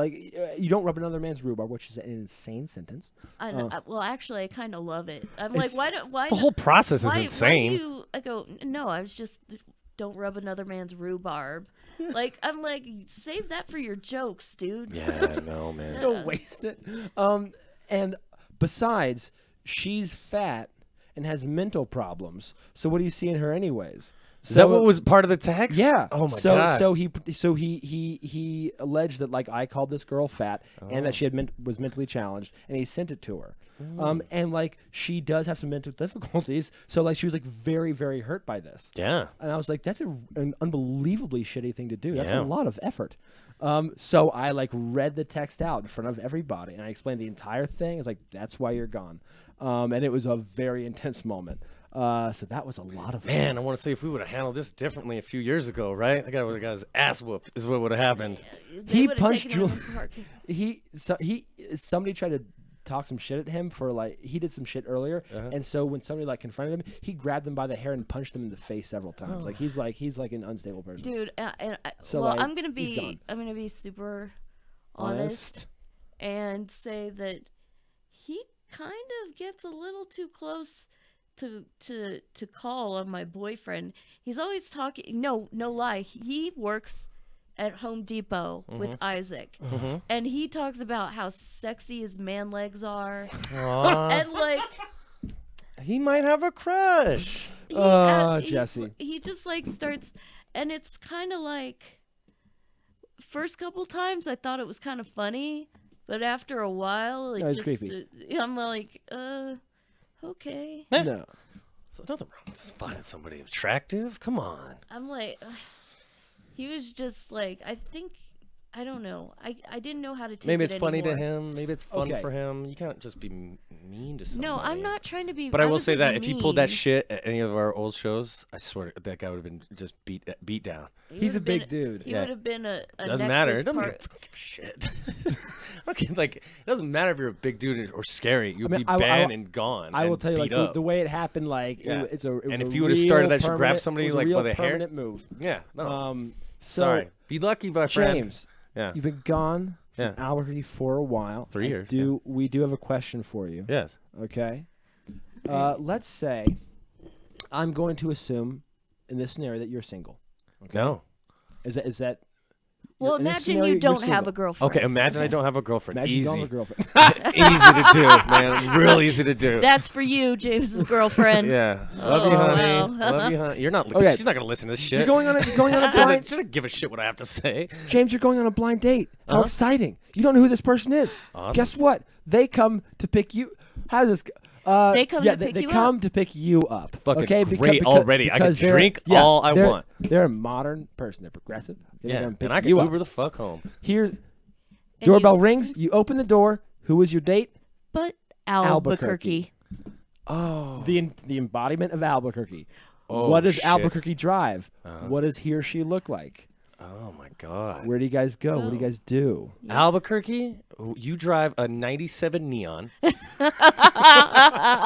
you don't rub another man's rhubarb, which is an insane sentence. Well, actually, I kind of love it. I'm like, why? The whole process is insane. I go, no, I was just don't rub another man's rhubarb. I'm like, save that for your jokes, dude. Yeah, no, man. Don't waste it. And besides, she's fat and has mental problems. So what do you see in her anyways? Is that what was part of the text? Yeah. Oh my god. So he alleged that I called this girl fat and that she was mentally challenged, and he sent it to her. And she does have some mental difficulties, so she was very, very hurt by this. Yeah. And I was like, that's an unbelievably shitty thing to do. That's a lot of effort. So I read the text out in front of everybody, and I explained the entire thing. I was like, that's why you're gone. And it was a very intense moment. So that was a lot of fun. Man, I want to say if we would have handled this differently a few years ago, right? That guy would have got his ass whooped. Is what would have happened. He punched Julie. Somebody tried to talk some shit at him for like he did some shit earlier, and so when somebody like confronted him, he grabbed them by the hair and punched them in the face several times. Like he's like an unstable person. Dude, So, well, like, I'm gonna he's gone. be super honest and say that he kind of gets a little too close to call on my boyfriend. He's always talking. No lie. He works at Home Depot with Isaac, and he talks about how sexy his man legs are, and like he might have a crush. Jesse. He just like starts, and it's kind of like first couple times I thought it was kind of funny, but after a while it it's just creepy. I'm like okay. No. So nothing wrong with finding somebody attractive. Come on. I'm like he was just like I don't know. I didn't know how to take Maybe it it's funny to anymore. him. Maybe it's fun Okay. for him. You can't just be mean to somebody. No, I'm not trying to be. But I will say wasn't that if he pulled that mean. shit at any of our old shows, I swear that guy would have been just beat down. He He's a would've big been- dude. He Yeah. would have been a Doesn't Nexus matter. It doesn't part. give a shit. Okay, like it doesn't matter if you're a big dude or scary. You'll mean, be I banned and gone. I will and tell you, like beat the, up. the way it happened, like Yeah. it's a. It was And a if you would've started that, real you grab permanent- somebody, it was a like, by real the hair. permanent move. Yeah. No. So Sorry. Be lucky, my friend. James, Yeah. you've been gone from Yeah. Albuquerque for a while. 3 years, We do have a question for you. Yes. Okay. Let's say I'm going to assume in this scenario that you're single. Okay. No. Is that? Well, in this imagine scenario, you you're don't have single. a girlfriend. Okay. Imagine I don't have a girlfriend. Imagine you don't Easy. have a girlfriend. Easy to do, man. Real easy to do. That's for you, James's girlfriend. Yeah. Love you, Oh, honey. wow. Love you, honey. You're not. Okay. She's not gonna listen to this shit. You're going on a She blind. doesn't give a shit what I have to say. James, you're going on a blind date. How Uh-huh. exciting! You don't know who this person is. Awesome. Guess what? They come to pick you. How does this? They come yeah, to pick they you come up. to pick you up. Fucking okay, great already. I can because they're- drink yeah, all I they're- want. They're a modern person. They're progressive. They're Yeah. gonna pick And I can you Uber up. the fuck home. Here's And doorbell you- rings. You open the door. Who was your date? But Albuquerque. Albuquerque. Oh. The embodiment of Albuquerque. Oh, what does shit. Albuquerque drive? Uh-huh. What does he or she look like? Oh my god. Where do you guys go? What do you Go. guys do? Albuquerque, you drive a 97 Neon.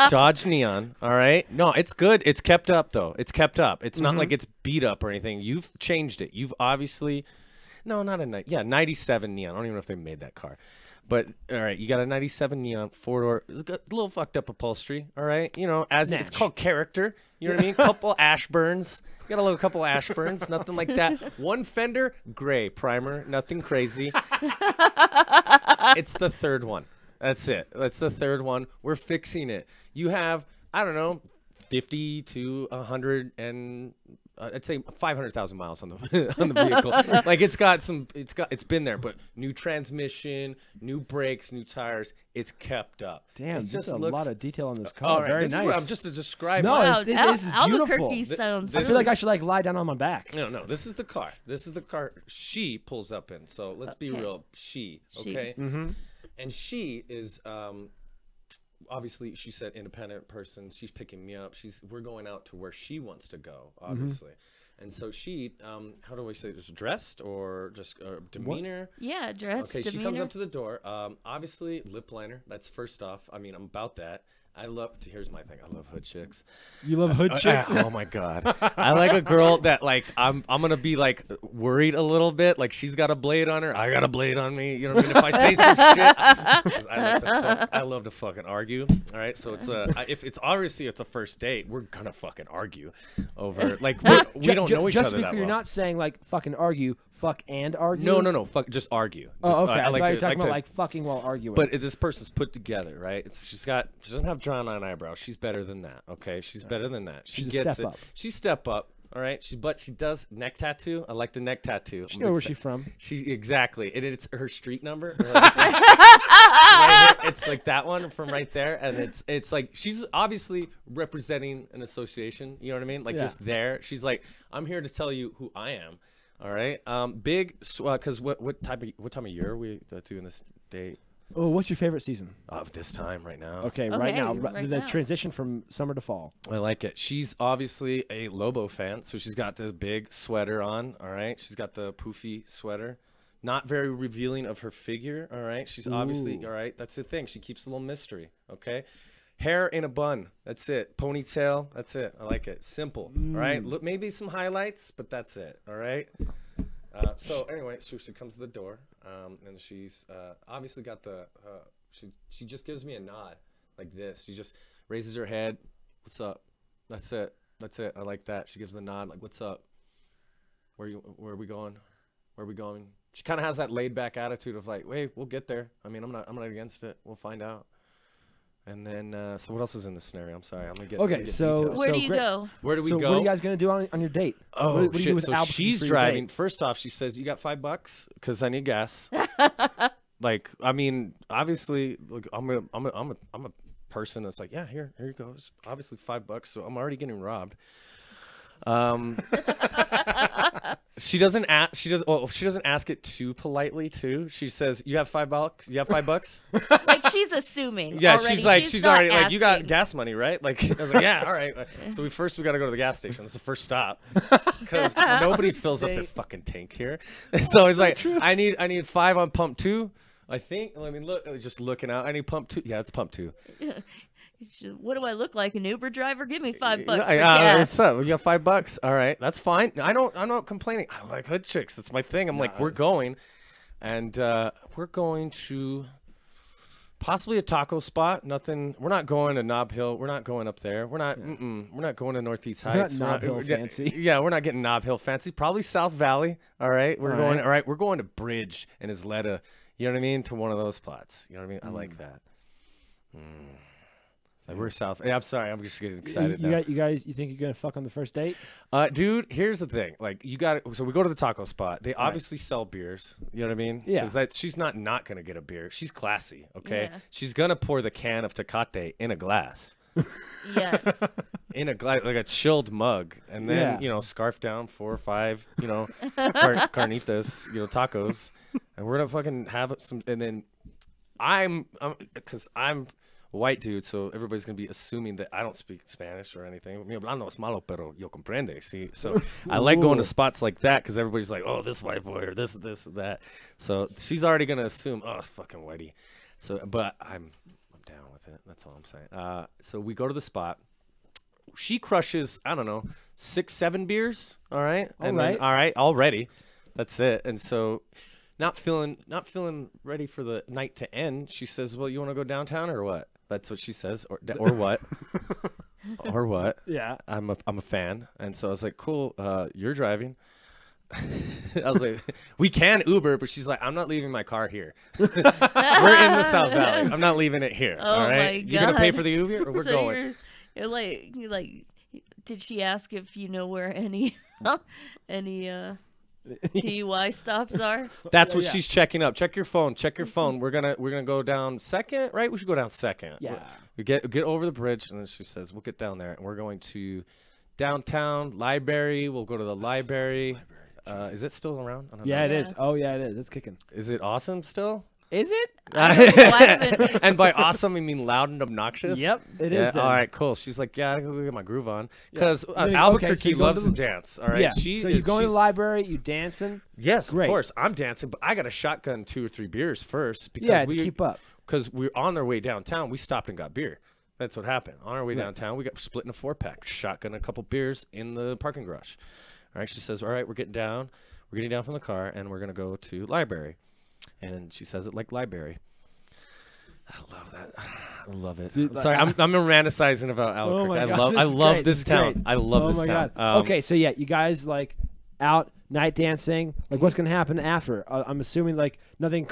Dodge Neon, all right? No, it's good. It's kept up, though. It's kept up. It's not like it's beat up or anything. You've changed it. You've obviously... No, not a... 97 Neon. I don't even know if they made that car. But, all right, you got a 97 Neon, four-door, a little fucked up upholstery, all right? You know, as it's Natch. called character. You know what I mean? Couple Ashburns. You got a little couple Ashburns, nothing like that. One fender, gray primer, nothing crazy. It's the third one. That's it. That's the third one. We're fixing it. You have, I don't know, 50 to 100 and I'd say 500,000 miles on the on the vehicle. Like it's been there, but new transmission, new brakes, new tires. It's kept up. Damn, It just a looks- lot of detail on this car. All right, Very this nice. is what I'm just to describe. No, it. it's- this is Albuquerque beautiful. sounds. I This feel like is- I should like lie down on my back. No, this is the car. This is the car she pulls up in. So let's be Okay. real. She, She. okay? Mm-hmm. And she is obviously, she said independent person. She's picking me up. We're going out to where she wants to go, obviously. And so she, how do I say this? Dressed or just demeanor? Yeah, dress, Okay, demeanor. she comes up to the door. Obviously, lip liner. That's first off. I mean, I'm about that. Here's my thing. I love hood chicks. You love hood chicks? Oh my god. I like a girl that like I'm gonna be like worried a little bit. Like she's got a blade on her, I got a blade on me. You know what I mean? If I say some shit, 'cause I love to fucking argue. All right, so it's if it's obviously it's a first date, we're gonna fucking argue over like we don't know each just other to be that clear, you're well. not saying like fucking argue, fuck and argue. No. Fuck, just argue. Oh, Just, okay. I thought you were talking like about to- like fucking while arguing. But this person's put together, right? She doesn't have drawn on eyebrows. She's better than that. Okay, she's better than that. She She's a gets step it. up. She's step up. All right. But she does neck tattoo. I like the neck tattoo. you know where she's from. She exactly. It's her street number. It's like that one from right there, and it's like she's obviously representing an association. You know what I mean? Like Yeah. just there. She's like, I'm here to tell you who I am. All right. Big. Because what time of year are we doing this date? Oh, what's your favorite season? Of this time right now. Okay, right now, right the now. transition from summer to fall. I like it. She's obviously a Lobo fan, so she's got this big sweater on. All right, she's got the poofy sweater, Not very revealing of her figure. All right. She's obviously all right. That's the thing. She keeps a little mystery. Okay. Hair in a bun. That's it. Ponytail. That's it. I like it. Simple. All right. Look, maybe some highlights, but that's it. All right. So anyway, she comes to the door, and she's obviously got the. She just gives me a nod like this. She just raises her head. What's up? That's it. That's it. I like that. She gives the nod like, what's up? Where are we going? Where are we going? She kind of has that laid back attitude of like, wait, we'll get there. I mean, I'm not against it. We'll find out. And then, so what else is in this scenario? I'm sorry. I'm gonna get. Okay, so Where do you go? Where do we so go? what are you guys gonna do on your date? Oh what do you do shit! with So Albuquerque she's for your driving. date? First off, she says, "You got $5? Because I need gas." Like, I mean, obviously, look, I'm a person that's like, yeah, here you go. It's obviously $5, so I'm already getting robbed. She doesn't ask. She doesn't ask it too politely too. She says, "You have $5? You have $5?" Like she's assuming. Yeah, already. she's not already like, "You got asking. gas money, right?" Like, I was like, "Yeah, all right." So we got to go to the gas station. That's the first stop because nobody fills up their fucking tank here. And so it's like, I need 5 on pump 2. I think. Let me look. I was just looking out. I need pump 2. Yeah, it's pump 2. What do I look like? An Uber driver? Give me $5 for What's gas. up? You got $5? All right, that's fine. I'm not complaining. I like hood chicks. It's my thing. I'm like, we're going, and we're going to possibly a taco spot. Nothing. We're not going to Nob Hill. We're not going up there. We're not. We're not going to Northeast Heights. Not Nob Hill fancy. Yeah, we're not getting Nob Hill fancy. Probably South Valley. All right, we're going. All right, we're going to Bridge and Isleta. You know what I mean? To one of those spots. You know what I mean? I like that. Like we're south. Yeah, I'm sorry. I'm just getting excited now. You think you're gonna fuck on the first date? Dude, here's the thing. Like, you got it. So we go to the taco spot. They obviously sell beers. You know what I mean? Yeah. Because she's not gonna get a beer. She's classy. Okay. Yeah. She's gonna pour the can of Tecate in a glass. Yes. In a glass, like a chilled mug, and then scarf down 4 or 5, carnitas, tacos, and we're gonna fucking have some. And then because I'm white dude, so everybody's gonna be assuming that I don't speak Spanish or anything. Mi hablando es malo, pero yo comprende. See, so I like going to spots like that because everybody's like, "Oh, this white boy," or this, that. So she's already gonna assume, "Oh, fucking whitey." So, but I'm down with it. That's all I'm saying. So we go to the spot. She crushes, I don't know, 6, 7 beers. All right, then, all right, already. That's it. And so, not feeling ready for the night to end. She says, "Well, you want to go downtown or what?" That's what she says, or what, or what? Yeah, I'm a fan, and so I was like, "Cool, you're driving." I was like, "We can Uber," but she's like, "I'm not leaving my car here. We're in the South Valley. I'm not leaving it here. All right, you're gonna pay for the Uber, or we're going." You're like, did she ask if you know where any DUI stops are? That's what she's checking up. Check your phone. Check your phone. We're gonna go down 2nd, right? We should go down 2nd. Yeah. We get over the bridge, and then she says, "We'll get down there, and we're going to downtown library. We'll go to the library. Is it still around? I don't know. It is. Oh yeah, it is. It's kicking. Is it awesome still? Is it? And by awesome, I mean loud and obnoxious. Yep, it is. All right, cool. She's like, "Yeah, I gotta go get my groove on," because Albuquerque loves to dance. All right, yeah. So you go to the library, you dancing. Yes, Great. of course, I'm dancing, but I got a shotgun 2 or 3 beers first because to keep up. Because we're on our way downtown. We stopped and got beer. That's what happened. On our way downtown, we got split in a 4-pack, shotgun a couple beers in the parking garage. All right, she says, "All right, we're getting down from the car, and we're gonna go to library." And she says it like library. I love that. I love it. Dude, I'm sorry, I'm romanticizing about Albuquerque. I love this town. Great. I love this town. Okay, so yeah, you guys like out night dancing. Like, what's gonna happen after? I'm assuming like nothing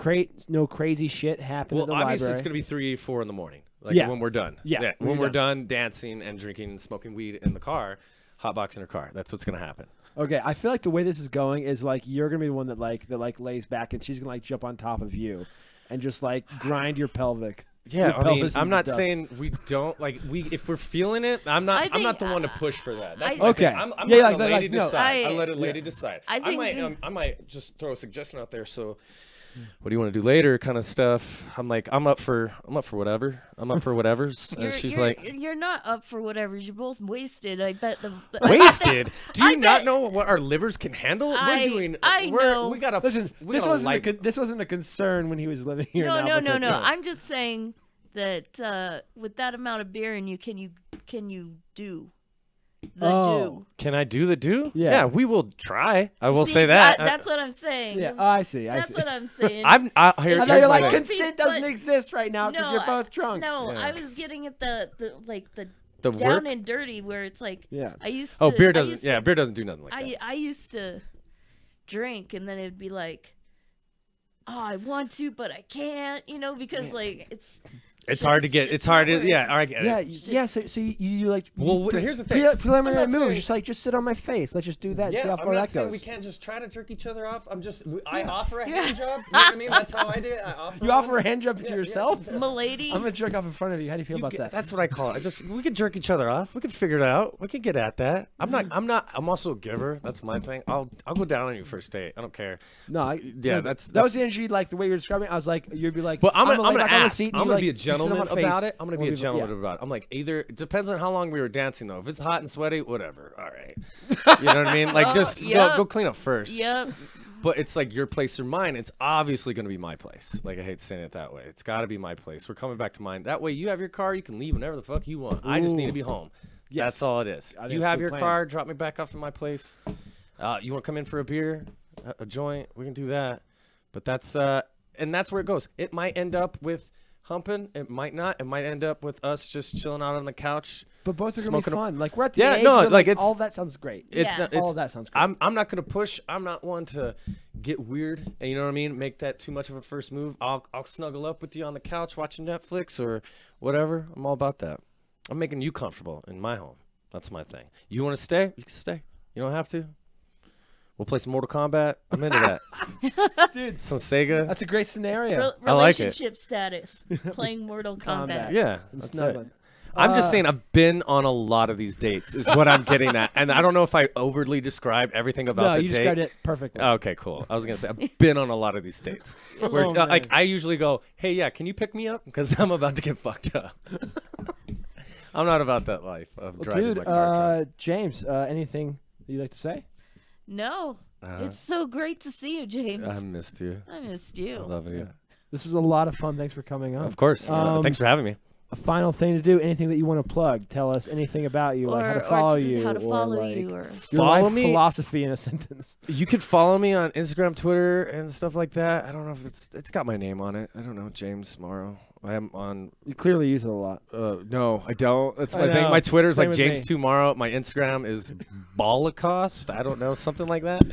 no crazy shit happened. Well, at the obviously library. it's gonna be 3, 4 in the morning. Like when we're done. Yeah. When we're done dancing and drinking and smoking weed in the car, hotboxing her car. That's what's gonna happen. Okay, I feel like the way this is going is like you're gonna be the one that lays back, and she's gonna like jump on top of you, and just like grind your pelvic. Yeah, I mean, I'm not saying we don't if we're feeling it. I'm not the one to push for that. That's okay. I'm letting a lady decide. I let a lady decide. I think I might just throw a suggestion out there. So, what do you want to do later kind of stuff. I'm like, I'm up for whatever. I'm up for whatever's. And she's like, you're not up for whatever. You're both wasted. I bet the wasted. Do you not know what our livers can handle? I know. We gotta listen. This wasn't a concern when he was living here. No, in no, Albuquerque. no. I'm just saying that with that amount of beer in you, can you do the do? Can I do the do? Yeah. We will try. I will See, say that. That's what I'm saying. Yeah, I see. That's what I'm saying. I I thought here's you're my like thing. consent doesn't exist right now because you're both drunk. No, Yeah. I was getting at the The down work? and dirty where it's like Yeah. I used to. Oh, beer I doesn't. used Yeah, to- beer doesn't do nothing like that. I used to drink and then it'd be like, oh, I want to, but I can't, because like It's hard to get. shit's It's hard not to. working. Yeah, I get Yeah, it. yeah. So you like. Well, here's the thing. Preliminary I'm not moves. saying- Just like just sit on my face. Let's just do that. And see how I'm far not that saying goes. we can't just try to jerk each other off. I offer a hand job. You know what I mean? That's how I do it. I offer. You offer a hand job to yourself? Milady. I'm gonna jerk off in front of you. How do you feel about that? That's what I call it. We could jerk each other off. We could figure it out. We could get at that. I'm also a giver. That's my thing. I'll go down on you first date. I don't care. No, that was the energy. Like the way you're describing it, I was like, you'd be like, But I'm gonna lay back on the ask. seat and I'm you, gonna like, be a you sit on gentleman my face. about it. I'm gonna be a Well, gentleman yeah. about it. I'm like, either it depends on how long we were dancing though. If it's hot and sweaty, whatever. All right. You know what I mean? Like Oh, just yep. go clean up first. Yep. But it's like your place or mine. It's obviously going to be my place. Like, I hate saying it that way. It's got to be my place. We're coming back to mine. That way, you have your car. You can leave whenever the fuck you want. I just need to be home. Yes. That's all it is. I think You it's a have good your plan. car. Drop me back off at my place. You want to come in for a beer, a joint? We can do that. But that's and that's where it goes. It might end up with humping. It might not. It might end up with us just chilling out on the couch. But both are gonna be Smoking a- fun. Like we're at the Yeah, age no, where, like, it's- all that sounds great. It's, Yeah. it's All of that sounds great. I'm not gonna push. I'm not one to get weird. And you know what I mean? Make that too much of a first move. I'll snuggle up with you on the couch watching Netflix or whatever. I'm all about that. I'm making you comfortable in my home. That's my thing. You want to stay? You can stay. You don't have to. We'll play some Mortal Kombat. I'm into that. Dude, Some Sega. that's a great scenario. I like it. Relationship status. Playing Mortal Kombat. Yeah, And that's it. snuggling. I'm just saying I've been on a lot of these dates is what I'm getting at. And I don't know if I overly described everything about No, the you date. described it perfectly. Okay, cool. I was going to say, I've been on a lot of these dates. Where, Oh, like, man. I usually go, hey, yeah, can you pick me up? Because I'm about to get fucked up. I'm not about that life of Well, driving dude, my car. James, anything that you'd like to say? No. It's so great to see you, James. I missed you. I missed you. I love you. This was a lot of fun. Thanks for coming on. Of course. Thanks for having me. A final thing to do. Anything that you want to plug? Tell us anything about you, like how to follow you, how to or follow like you, or your Follow life me? philosophy in a sentence. You could follow me on Instagram, Twitter, and stuff like that. I don't know if it's got my name on it. I don't know, James Morrow. I am on. You clearly use it a lot. No, I don't. That's I my thing. know. My Twitter's Same like with James me. Tomorrow. My Instagram is Balacost. I don't know, something like that.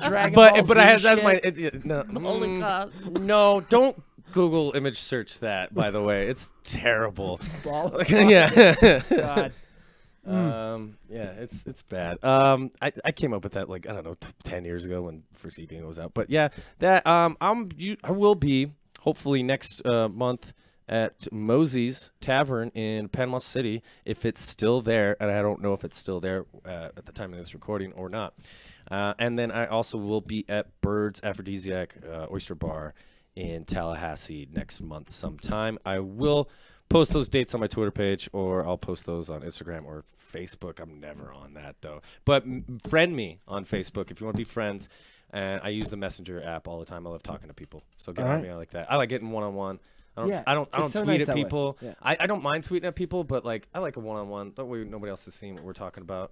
Dragon Ball But I Z that's my shit. no. Holocaust. No, don't Google image search that. By the way, it's terrible. Ball. Yeah. God. Yeah, it's bad. I came up with that like I don't know 10 years ago when first eating was out. But yeah, that I will be hopefully next month at Mosey's Tavern in Panama City if it's still there, and I don't know if it's still there at the time of this recording or not. And then I also will be at Bird's Aphrodisiac Oyster Bar in Tallahassee next month sometime. I will post those dates on my Twitter page, or I'll post those on Instagram or Facebook. I'm never on that, though. But friend me on Facebook if you want to be friends. And I use the Messenger app all the time. I love talking to people. So get on me. I like that. I like getting one-on-one. I don't it's so tweet nice at that way. people. Yeah. I don't mind tweeting at people, but like I like a one-on-one. That way nobody else is seeing what we're talking about.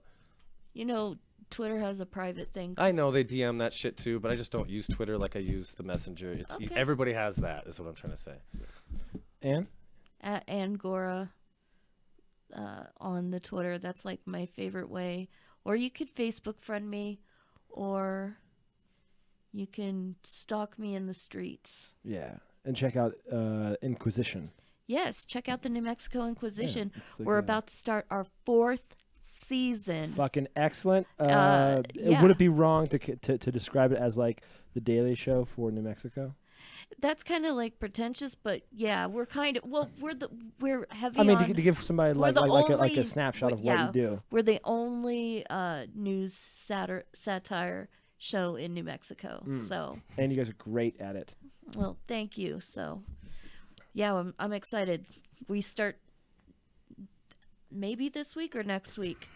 You know, Twitter has a private thing. I know they DM that shit too, but I just don't use Twitter like I use the Messenger. It's Okay. everybody has that. Is what I'm trying to say. And At Angora on the Twitter. That's like my favorite way. Or you could Facebook friend me, or you can stalk me in the streets. yeah, and check out Inquisition. Yes, check out the New Mexico Inquisition. it's like We're a- about to start our 4th season. Fucking excellent. yeah. Would it be wrong to describe it as like the Daily Show for New Mexico? That's kind of like pretentious, but yeah, we're kind of we're heavy. I mean, on, to give somebody we're like the like a only- snapshot of yeah, what you do. We're the only news satire show in New Mexico. So And you guys are great at it. Well, thank you. So, yeah, I'm excited. We start maybe this week or next week.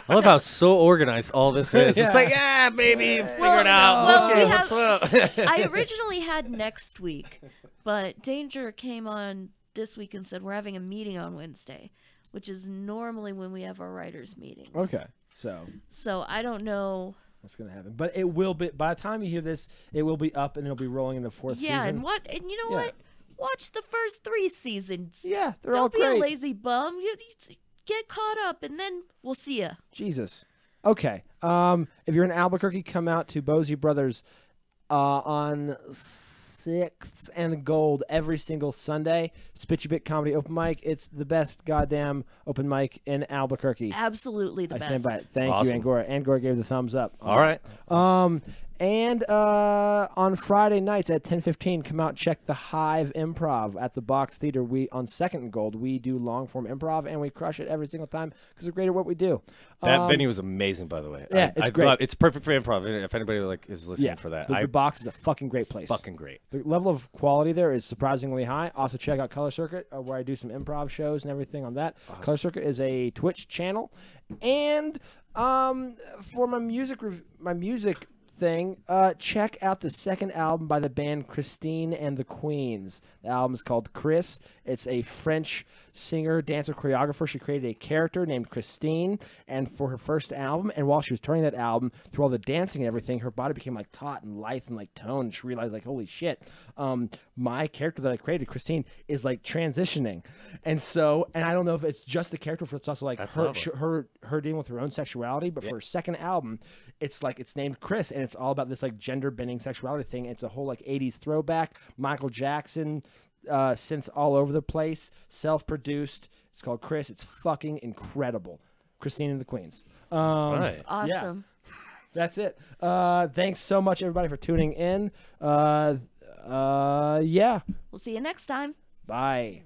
I love how so organized all this is. It's like, baby, figure it out. Well, okay, we what's up? I originally had next week, but Danger came on this week and said we're having a meeting on Wednesday, which is normally when we have our writers' meetings. Okay, So I don't know. what's gonna happen? But it will be by the time you hear this, it will be up and it'll be rolling in the fourth Yeah, season. and you know what? Watch the first 3 seasons. Yeah, they're all Don't be great. a lazy bum. You get caught up, and then we'll see ya. Jesus. Okay. If you're in Albuquerque, come out to Bosie Brothers on 6th and Gold every single Sunday. Spit You Bit Comedy Open Mic. It's the best goddamn open mic in Albuquerque. Absolutely the I best. stand by it. Thank you, Awesome. Angora. Angora gave the thumbs up. All right. And on Friday nights at 10:15, come out and check the Hive Improv at the Box Theater. We on 2nd and Gold, we do long form improv and we crush it every single time because we're great at what we do. That venue was amazing, by the way. Yeah, it's great. It's perfect for improv. If anybody is listening for that, the Box is a fucking great place. fucking great. The level of quality there is surprisingly high. Also, check out Color Circuit, where I do some improv shows and everything on that. Awesome. Color Circuit is a Twitch channel, and for my music thing, check out the second album by the band Christine and the Queens. The album is called Chris. It's a French singer, dancer, choreographer. She created a character named Christine, and for her first album, and while she was turning that album, through all the dancing and everything, her body became like taut and lithe and like toned. She realized like, holy shit, my character that I created, Christine, is like transitioning. And so, and I don't know if it's just the character, for it's also like her dealing with her own sexuality, but for her second album, it's like it's named Chris, and it's all about this like gender bending sexuality thing. It's a whole like 80s throwback, Michael Jackson synths all over the place, self-produced. It's called Chris. It's fucking incredible. Christine and the Queens. Right. Awesome. Yeah. That's it. Thanks so much, everybody, for tuning in. Yeah. We'll see you next time. Bye.